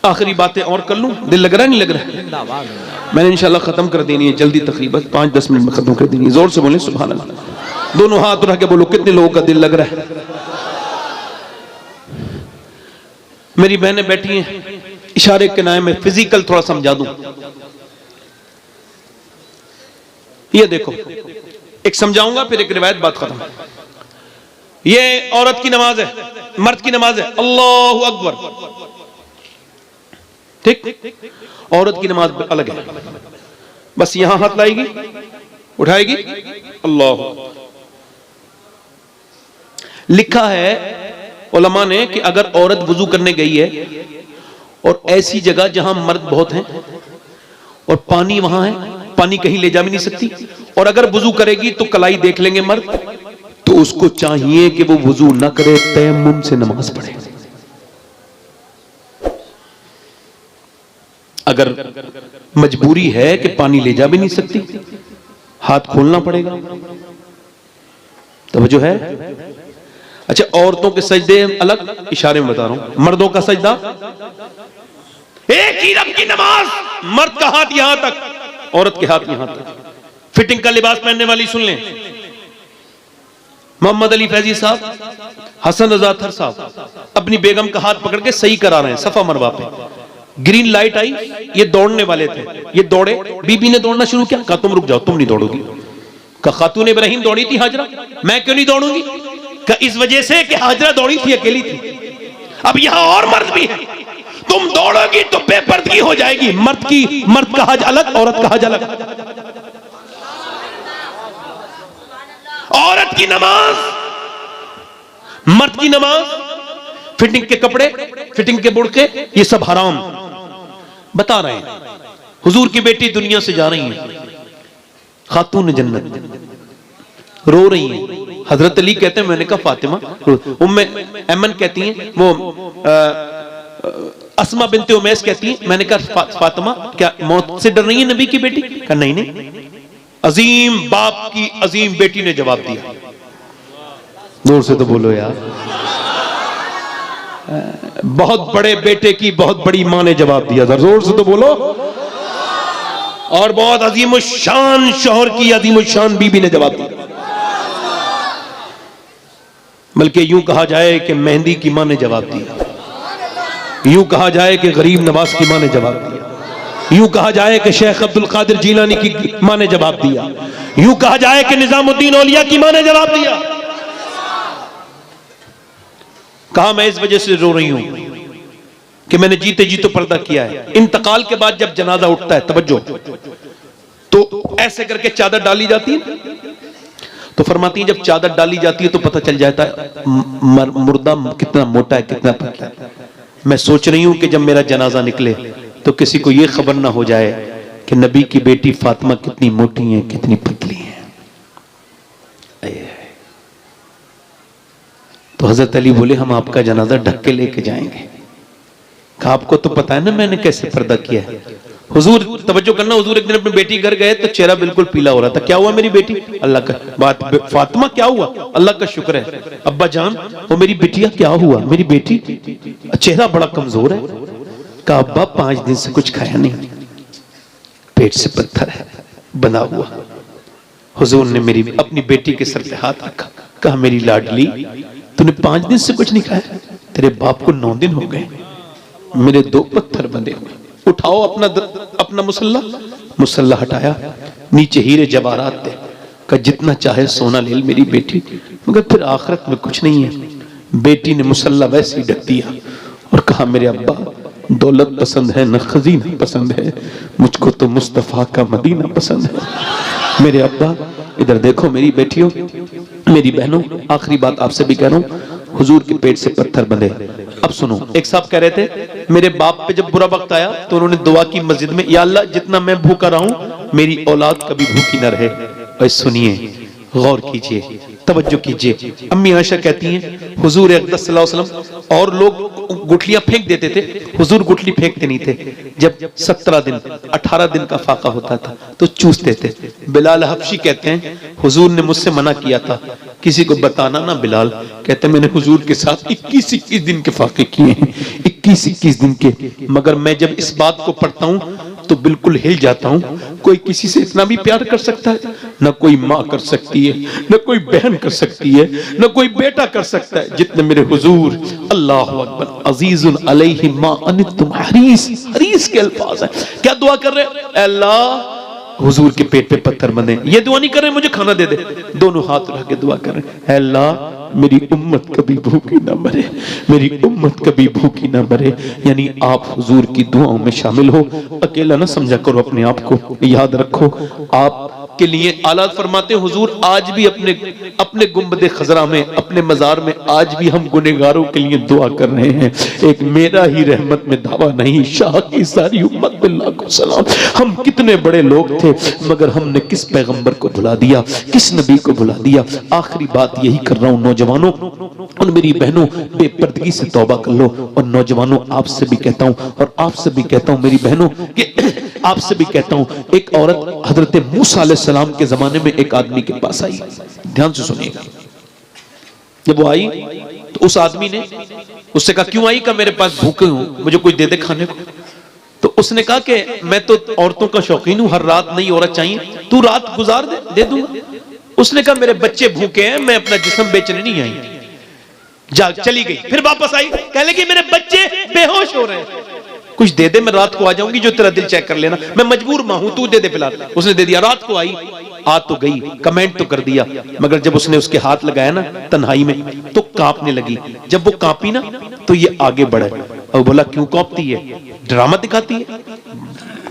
आखिरी बातें और कर लूं, दिल लग रहा है नहीं लग रहा है? जिंदाबाद जिंदाबाद। मैंने इंशाल्लाह खत्म कर देनी है जल्दी, तकरीबन 5-10 मिनट में खत्म कर देनी है। जोर से बोले सुभान अल्लाह, दोनों हाथ उठा के बोलो कितने लोगों का दिल लग रहा है। मेरी बहनें बैठी हैं, इशारे के नाम में फिजिकल थोड़ा समझा दूं। ये देखो, एक समझाऊंगा फिर एक रिवायत, बात खत्म। ये औरत की नमाज है, मर्द की नमाज है, अल्लाहु अकबर, ठीक? औरत की नमाज अलग है, बस यहां हाथ लाएगी, उठाएगी, अल्लाह। लिखा है उलमा ने कि अगर औरत वुजू करने गई है और ऐसी जगह जहां मर्द बहुत हैं और पानी वहां है, पानी कहीं ले जा भी नहीं सकती, और अगर वुजू करेगी तो कलाई देख लेंगे मर्द, तो उसको चाहिए कि वो वुजू ना करे, तयम्मुम से नमाज पढ़े। अगर मजबूरी है कि पानी ले जा भी नहीं सकती, हाथ खोलना पड़ेगा, तो जो है। अच्छा, औरतों के सजदे अलग, इशारे में बता रहा हूं। मर्दों का सजदा एक ही रब की नमाज, मर्द का हाथ यहां तक, औरत के हाथ यहां तक। फिटिंग का लिबास पहनने वाली सुन लें, मोहम्मद अली फैजी साहब, हसन रजा थर साहब अपनी बेगम का हाथ पकड़ के सही करा रहे हैं सफा मरवा पे। ग्रीन लाइट आई, ये दौड़ने वाले थे, ये दौड़े, बीबी ने दौड़ना शुरू किया, कहा तुम रुक जाओ, तुम नहीं दौड़ोगी। कहा खातून इब्राहिम दौड़ी थी हाजरा, मैं क्यों नहीं दौड़ूंगी? कहा इस वजह से कि हाजरा दौड़ी थी, अकेली थी, अब यहां और मर्द भी है, तुम दौड़ोगी तो बेपर्दगी हो जाएगी। मर्द का हज अलग, औरत का हज अलग। औरत की नमाज, मर्द की नमाज, फिटिंग के कपड़े, फिटिंग के बुड़के, ये सब हराम बता रहे हैं। हुजूर की बेटी दुनिया से जा रही है, खातून जन्नत, रो रही है। हजरत अली कहते हैं, मैंने कहा फातिमा, उम्मे ऐमन कहती हैं, वो अस्मा बिनते उमैस कहती हैं, मैंने कहा फातिमा क्या मौत से डर रही है नबी की बेटी? कहा नहीं नहीं। अजीम बाप की अजीम बेटी ने जवाब दिया, जोर से तो बोलो यार, बहुत बड़े बेटे की बहुत बड़ी मां ने जवाब दिया, जोर से तो बोलो। और बहुत अजीम शान शौहर की अजीम शान बीबी ने जवाब दिया। बल्कि यूं कहा जाए कि मेहंदी की मां ने जवाब दिया, यूं कहा जाए कि गरीब नवाज की मां ने जवाब दिया, यूं कहा जाए कि शेख अब्दुल कादिर जीलानी की मां ने जवाब दिया, यूं कहा जाए कि निजामुद्दीन औलिया की मां ने जवाब दिया। कहा मैं इस वजह से रो रही हूं कि मैंने जीते जी तो पर्दा किया है। इंतकाल के बाद जब जनाजा उठता है, तवज्जो, तो ऐसे करके चादर डाली जाती है, तो फरमाती है जब चादर डाली जाती है तो पता चल जाता है मुर्दा कितना मोटा है, कितना पतला है। मैं सोच रही हूं कि जब मेरा जनाजा निकले तो किसी को यह खबर ना हो जाए कि नबी की बेटी फातिमा कितनी मोटी है, कितनी पतली है। तो हजरत अली बोले हम आपका जनाजा ढक के लेके जाएंगे। कहा आपको तो पता है ना मैंने कैसे पर्दा किया है। हुजूर तवज्जो करना, हुजूर एक दिन अपनी बेटी घर गए तो चेहरा बिल्कुल पीला हो रहा था। क्या हुआ मेरी बेटी? अल्लाह का बात, फातिमा क्या हुआ? अल्लाह का शुक्र है। अब्बा जान वो मेरी बेटिया क्या हुआ? मेरी बेटी चेहरा बड़ा कमजोर है। कहा अब्बा 5 दिन से कुछ खाया नहीं, पेट से पत्थर है बना हुआ। हुजूर ने मेरी अपनी बेटी के सर पे हाथ रखा, कहा मेरी लाडली तूने 5 दिन से कुछ नहीं खाया, तेरे बाप को 9 दिन हो गए, मेरे 2 पत्थर बंधे हुए। उठाओ अपना मुसल्ला हटाया, नीचे हीरे जवाहरात थे। का जितना चाहे सोना ले ले मेरी बेटी, मगर फिर आखिरत में कुछ नहीं है। बेटी ने मुसल्ला वैसे ही ढक दिया और कहा मेरे अब्बा दौलत पसंद है न खजीना पसंद है, मुझको तो मुस्तफा का मदीना पसंद है। मेरे अब्बा इधर देखो मेरी बेटियों, मेरी बहनों, आखिरी बात आपसे भी कह रहा हूँ, हुजूर के पेट से पत्थर बंधे। अब सुनो, एक साहब कह रहे थे मेरे बाप पे जब बुरा वक्त आया तो उन्होंने दुआ की मस्जिद में, या अल्लाह जितना मैं भूखा रहा हूं मेरी औलाद कभी भूखी न रहे। और सुनिए, गौर कीजिए, तवज्जो कीजिए। अम्मी आयशा कहती हैं हुजूर अक़दस सल्लल्लाहु अलैहि वसल्लम, और लोग गुठलियां फेंक देते थे, हुजूर गुठली फेंकते नहीं थे। जब 17 दिन 18 दिन का फाका होता था तो चूसते थे। बिलाल हबशी कहते हैं हुजूर ने मुझसे मना किया था किसी को बताना ना। बिलाल कहते मैंने हुजूर के साथ 21-21 दिन के फाके किए हैं, 21-21 दिन के, मगर मैं जब इस बात को पढ़ता हूँ तो बिल्कुल हिल जाता हूँ। कोई किसी से इतना भी प्यार कर सकता है? न कोई माँ कर सकती है, न कोई बहन कर सकती है, न कोई बेटा कर सकता है जितने मेरे हुजूर। अल्लाहु अकबर। अजीजुन अलैहि मा अनितुम हरीस, हरीस के अल्फाज है। क्या दुआ कर रहे हैं? अल्लाह हुजूर के पेट पे पत्थर बंधे। ये दुआ नहीं कर रहे मुझे खाना दे दे, दोनों हाथ रख के दुआ कर रहे हैं अल्लाह मेरी उम्मत कभी भूखी ना मरे, मेरी उम्मत कभी भूखी ना मरे। यानी आप हुजूर की दुआओं में शामिल हो, अकेला ना समझा करो अपने आप को। याद रखो आपके लिए आला फरमाते हुजूर आज भी अपने गुंबद खजरा में, अपने मजार में आज भी हम गुनहगारों के लिए दुआ कर रहे हैं। एक मेरा ही रहमत में दावा नहीं, शाह की सारी उम्मत बिल्लाह को सलाम। हम कितने बड़े लोग थे मगर हमने किस पैगंबर को भुला दिया, किस नबी को भुला दिया। आखिरी बात यही कर रहा हूं नौजवानों और मेरी बहनों, बेपर्दगी से तौबा कर लो। और नौजवानों आपसे भी कहता हूं और आपसे भी कहता हूं मेरी बहनों कि आपसे भी कहता हूं, एक औरत हजरत मूसा अलैहिस्सलाम के जमाने में एक आदमी के पास आई। ध्यान से सुनिएगा। जब वो आई तो उस आदमी ने उससे कहा क्यों आई? का मेरे पास भूखे हूं, मुझे कोई दे दे खाने को। तो उसने कहा कि मैं तो औरतों का शौकीन हूं, हर रात नई औरत चाहिए, तू रात गुजार दे दूंगा। उसने कहा मेरे बच्चे भूखे हैं, मैं अपना जिस्म बेचने नहीं आई। चली गई, फिर वापस आई, कहने लगी मेरे बच्चे बेहोश हो रहे हैं, कुछ दे दे, मैं रात को आ जाऊंगी, जो तेरा दिल चेक कर लेना, मैं मजबूर मां हूं, तू दे दे फिलहाल। उसने दे दिया। रात को आई, आ तो गई, कमेंट तो कर दिया, मगर जब उसने उसके हाथ लगाया ना तन्हाई में तो कांपने लगी। जब वो कांपी ना तो ये आगे बढ़े और बोला क्यों कांपती है? ड्रामा दिखाती है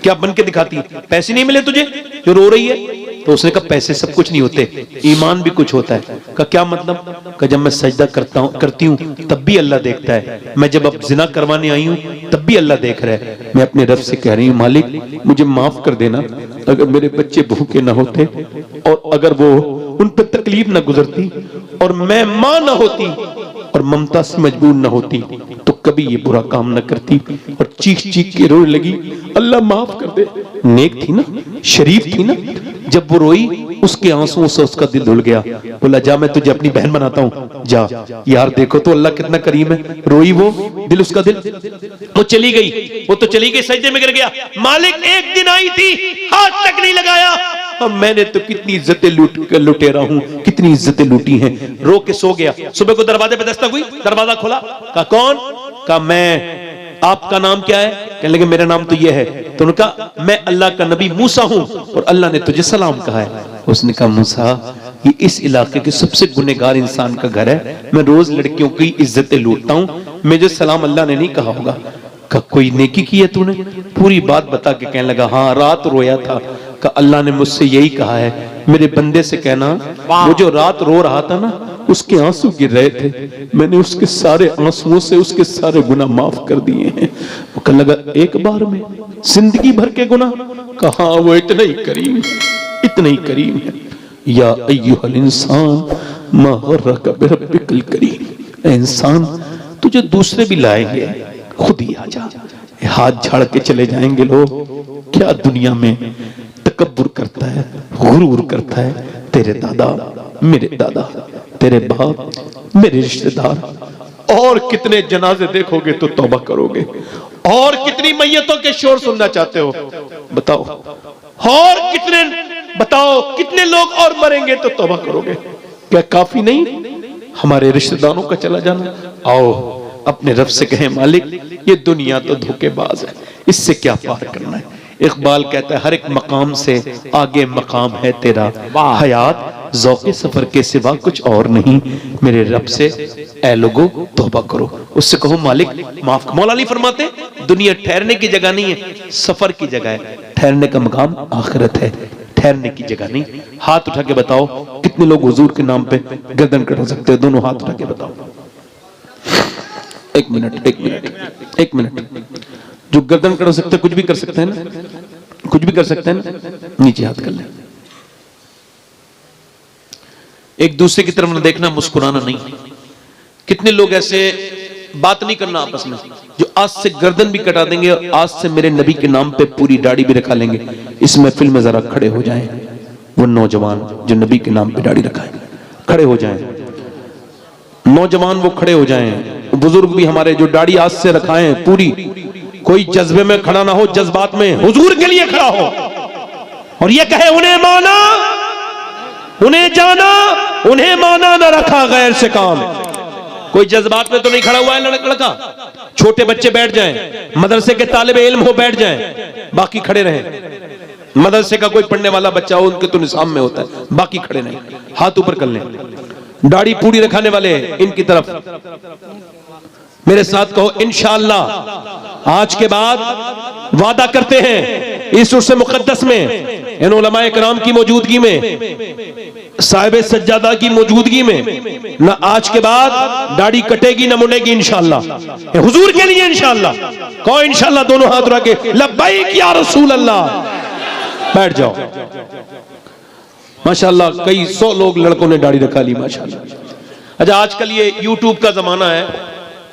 क्या? बन के दिखाती है? पैसे नहीं मिले तुझे जो रो रही है? तो उसने कहा पैसे सब कुछ नहीं होते, ईमान भी कुछ होता है। का क्या मतलब? का जब मैं सजदा करती हूँ तब भी अल्लाह देखता है, मैं जब अब जिना करवाने आई हूँ तब भी अल्लाह देख रहा है। मैं अपने रब से कह रही हूँ मालिक मुझे माफ कर देना, अगर मेरे बच्चे भूखे ना होते और अगर वो उन पर तकलीफ ना गुजरती और मैं मां ना होती और ममता से मजबूर ना होती तो कभी ये बुरा काम ना करती। और चीख चीख के रोने लगी, अल्लाह माफ कर दे। नेक थी ना, शरीफ थी ना। जब वो रोई उसके आंसुओं से उसका दिल धुल गया। बोला जा मैं तुझे अपनी बहन बनाता हूँ, जा। यार देखो तो अल्लाह कितना करीम है। रोई वो, दिल उसका दिल, वो चली गई, वो तो चली गई, सजदे में गिर गया। मालिक एक दिन आई थी, हाथ तक नहीं लगाया, और मैंने तो कितनी इज्जतें लुटेरा हूं, कितनी इज्जतें लूटी हैं। रो के सो गया। सुबह को दरवाजे पे दस्तक हुई, दरवाजा खोला, कहा कौन? कहा मैं। आपका नाम क्या है? कहने लगे मेरा नाम तो ये है। तो उन्होंने कहा मैं अल्लाह का नबी मूसा हूं और अल्लाह ने तुझे सलाम कहा है। उसने कहा मूसा ये इस इलाके के सबसे गुनहगार इंसान का घर है, मैं रोज लड़कियों की इज्जतें लूटता हूं, मुझे सलाम अल्लाह ने नहीं कहा होगा। कहा कोई नेकी की है तूने? पूरी बात बता के कहने लगा हाँ रात रोया था, का अल्लाह ने मुझसे यही कहा है मेरे बंदे से कहना वो जो रात रो रहा था ना उसके आंसू गिर रहे थे, मैंने उसके सारे आंसुओं से उसके सारे गुनाह माफ कर दिए हैं। वो कहने लगा एक बार में जिंदगी भर के गुनाह? कहा वो इतना ही करीम, इतना ही करीम है। या अय्युहल इंसान मा गर्रका बिरब्बिकल करीम। इंसान तुझे दूसरे भी लाएंगे, खुद ही आ जा। हाथ झाड़ के चले जाएंगे लोग। क्या दुनिया में तकब्बुर करता है, गुरूर करता है। तेरे दादा, मेरे दादा, तेरे बाप, मेरे रिश्तेदार। और कितने जनाजे देखोगे तो तौबा करोगे? और कितनी मैयतों के शोर सुनना चाहते हो? बताओ। और कितने, बताओ कितने लोग और मरेंगे तो तौबा करोगे? क्या काफी नहीं हमारे रिश्तेदारों का चला जाना? आओ अपने रब से कहें मालिक ये दुनिया तो धोखेबाज है, इससे क्या पार करना है। इकबाल कहता है हर एक मकाम से आगे मकाम है तेरा, हयात ज़ौक़े सफर के सिवा कुछ और नहीं, मेरे रब से ऐ लोगो तौबा करो, उससे कहो मालिक माफ कर। मौला अली फरमाते दुनिया ठहरने की जगह नहीं है, सफर की जगह है, ठहरने का मकाम आखिरत है, ठहरने की जगह नहीं। हाथ उठा के बताओ कितने लोग हुजूर के नाम पे गर्दन कटा सकते हैं, दोनों हाथ उठा के बताओ। एक मिनट जो गर्दन कटा सकते हैं, कुछ भी कर सकते हैं ना, कुछ भी कर सकते हैं ना, नीचे हाथ कर ले। एक दूसरे की तरफ न देखना, मुस्कुराना नहीं। कितने लोग ऐसे बात नहीं करना आपस में, जो आज से गर्दन भी कटा देंगे और आज से मेरे नबी के नाम पे पूरी दाढ़ी भी रखा लेंगे। इस महफिल में जरा खड़े हो जाएं वो नौजवान जो नबी के नाम पे दाढ़ी रखा है, खड़े हो जाएं नौजवान, वो खड़े हो जाएं। बुजुर्ग भी हमारे जो दाढ़ी आज से रखाएं पूरी, कोई जज्बे में खड़ा ना हो, जज्बात में हुजूर के लिए खड़ा हो और ये कहे उन्हें माना, उन्हें जाना, उन्हें माना, न रखा गैर से काम। कोई जज्बात में तो नहीं खड़ा हुआ है लड़का। छोटे बच्चे बैठ जाएं, मदरसे के तालिबे इल्म हो बैठ जाएं, बाकी खड़े रहें। मदरसे का कोई पढ़ने वाला बच्चा हो, उनके तो निसाब में होता है, बाकी खड़े नहीं, हाथ ऊपर कर लें। दाढ़ी पूरी रखाने वाले इनकी तरफ मेरे साथ कहो इंशाअल्लाह आज के बाद वादा करते हैं इस उर्स मुक़द्दस में, इन उलमाए किराम की मौजूदगी में, साहिब सज्जादा की मौजूदगी में, ना आज के बाद दाढ़ी कटेगी ना मुड़ेगी इंशाअल्लाह, हुजूर के लिए इंशाअल्लाह। कहो इंशाअल्लाह, दोनों हाथ उठा के लब्बैक या रसूल अल्लाह। बैठ जाओ। माशाअल्लाह कई 100 लोग लड़कों ने दाढ़ी रखा ली माशाअल्लाह। अच्छा आजकल ये यूट्यूब का जमाना है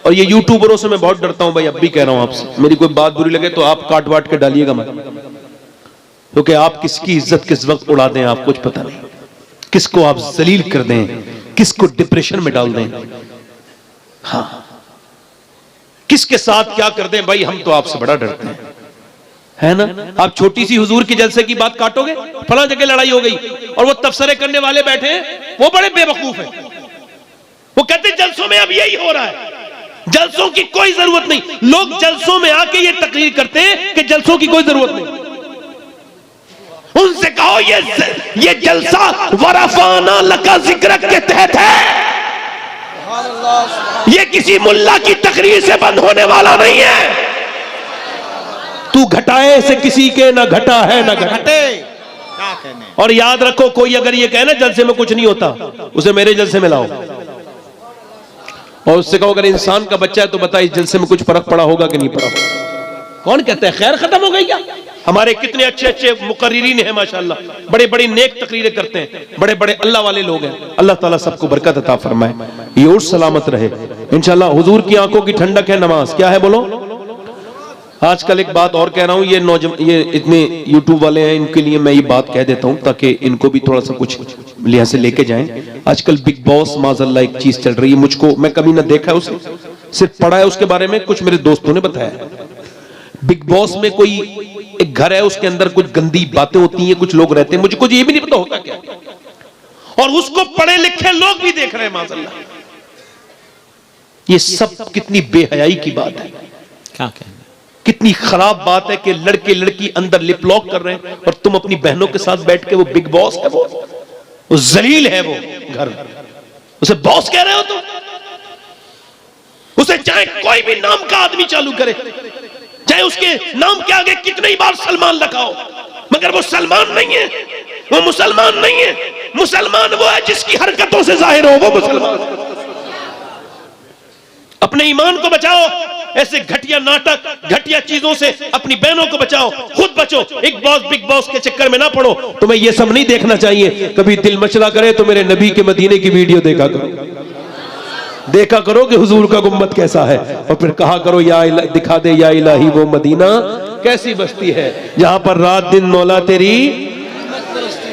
और ये यूट्यूबरों से मैं बहुत डरता हूं भाई, अब भी कह रहा हूं आपसे, मेरी कोई बात बुरी लगे तो आप काट वाट के डालिएगा मत, क्योंकि आप किसकी इज्जत किस वक्त उड़ा दें आप कुछ पता नहीं, किसको आप जलील कर दें, किसको डिप्रेशन में डाल दें, हाँ किसके साथ क्या कर दें भाई, हम तो आपसे बड़ा डरते हैं, है ना। आप छोटी सी हुजूर के जलसे की बात काटोगे, फला जगह लड़ाई हो गई और वो तबसरे करने वाले बैठे हैं, वो बड़े बेवकूफ हैं, वो कहते हैं जलसों में अब यही हो रहा है, जलसों की कोई जरूरत नहीं। लोग जलसों में आके ये तकरीर करते हैं कि जलसों की कोई जरूरत नहीं। उनसे कहो ये जलसा वरफाना लका जिक्र के तहत है, ये किसी मुल्ला की तकरीर से बंद होने वाला नहीं है। तू घटाए से किसी के ना घटा है ना घटे। और याद रखो कोई अगर ये कहे ना जलसे में कुछ नहीं होता, उसे मेरे जलसे में लाओ और उससे कहो अगर इंसान का बच्चा है तो बता इस जलसे में कुछ फर्क पड़ा होगा कि नहीं पड़ा होगा। कौन कहता है खैर खत्म हो गई क्या? हमारे कितने अच्छे अच्छे मुकर्रिरीन हैं माशाअल्लाह, बड़े बड़े नेक तकरीरें करते हैं, बड़े बड़े अल्लाह वाले लोग हैं। अल्लाह ताला सबको बरकत अता फरमाए, ये और सलामत रहे इंशाअल्लाह। हुजूर की आंखों की ठंडक है नमाज। क्या है बोलो? आजकल एक बात और कह रहा हूं, ये इतने यूट्यूब वाले हैं, इनके लिए मैं ये बात कह देता हूं ताकि इनको भी थोड़ा सा कुछ लिहाज से लेके जाएं। आजकल बिग बॉस माज़अल्लाह एक चीज चल रही है, मुझको मैं कभी ना देखा है उसे, सिर्फ पढ़ा है उसके बारे में, कुछ मेरे दोस्तों ने बताया। बिग बॉस में कोई एक घर है, उसके अंदर कुछ गंदी बातें होती हैं, कुछ लोग रहते हैं, मुझको ये भी नहीं पता होता क्या, और उसको पढ़े लिखे लोग भी देख रहे हैं माज़अल्लाह। ये सब कितनी बेहयाई की बात है, क्या कहना, कितनी खराब बात है कि लड़के लड़की अंदर लिप लॉक कर रहे हैं और तुम अपनी बहनों के साथ बैठ के, वो बिग बॉस है, वो जलील है, वो घर, उसे बॉस कह रहे हो तुम? उसे चाहे कोई भी नाम का आदमी चालू करे, चाहे उसके नाम के आगे कितनी बार सलमान लगाओ, मगर वो सलमान नहीं है, वो मुसलमान नहीं है। मुसलमान वो है जिसकी हरकतों से जाहिर हो वो मुसलमान। अपने ईमान को बचाओ, ऐसे घटिया नाटक घटिया चीजों से अपनी बहनों को बचाओ, खुद बचो। एक बॉस बिग बॉस के चक्कर में ना पड़ो। तुम्हें ये सब नहीं देखना चाहिए। कभी दिल मचला करे तो मेरे नबी के मदीने की वीडियो देखा करो कि हुजूर का गुम्बद कैसा है, और फिर कहा करो या दिखा दे या इलाही वो मदीना कैसी बस्ती है जहां पर रात दिन मौला तेरी।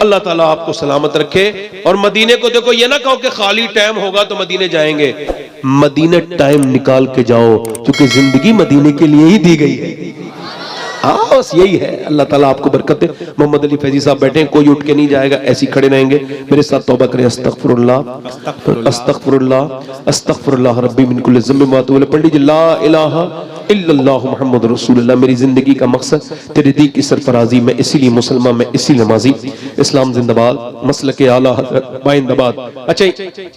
अल्लाह ताला आपको सलामत रखे। और मदीने को देखो, ये ना कहो कि खाली टाइम होगा तो मदीने जाएंगे। मदीने टाइम निकाल के जाओ, क्योंकि जिंदगी मदीने के लिए ही दी गई है। हाँ बस यही है। अल्लाह ताला आपको बरकत दे। मोहम्मद अली फैजी साहब बैठे हैं, कोई उठ के नहीं जाएगा, ऐसे ही खड़े रहेंगे। मेरे साथ तौबा करें। अस्तगफिरुल्लाह अस्तगफिरुल्लाह अस्तगफिरुल्लाह रब्बी मिन कुल्लि ज़ंबिन व अतूबु इलैह। पंडित जी ला इलाहा इल्लल्लाह मुहम्मद रसूलुल्लाह। मेरी जिंदगी का मकसद तेरे दी की सरफराजी, मैं इसीलिए मुसलमान, मैं इसी नमाजी। इस्लाम जिंदाबाद, मसलके आला हज़रत बाइंदाबाद। अच्छा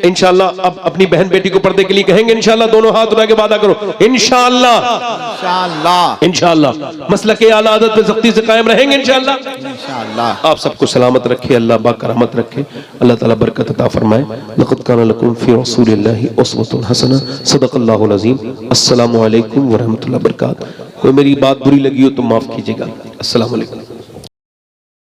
इंशाअल्लाह अब अपनी बहन बेटी को पर्दे के लिए कहेंगे इंशाअल्लाह। दोनों हाथ उठा के वादा करो इंशाअल्लाह इंशाअल्लाह इंशाअल्लाह मसलके आला हज़रत पे सख्ती से कायम रहेंगे इंशाअल्लाह। इंशाअल्लाह। आप सबको सलामत रखे, अल्लाह बाकरामत रखे, अल्लाह ताला बरकत अता फरमाए। लक़द काना लकुम फ़ी रसूलिल्लाहि उस्वतुन हसना। सदक़ल्लाहुल अज़ीम। अस्सलामु अलैकुम व रहमतुल्लाहि व बरकातहू। कोई मेरी बात बुरी लगी हो तो माफ कीजिएगा। अस्सलामु अलैकुम।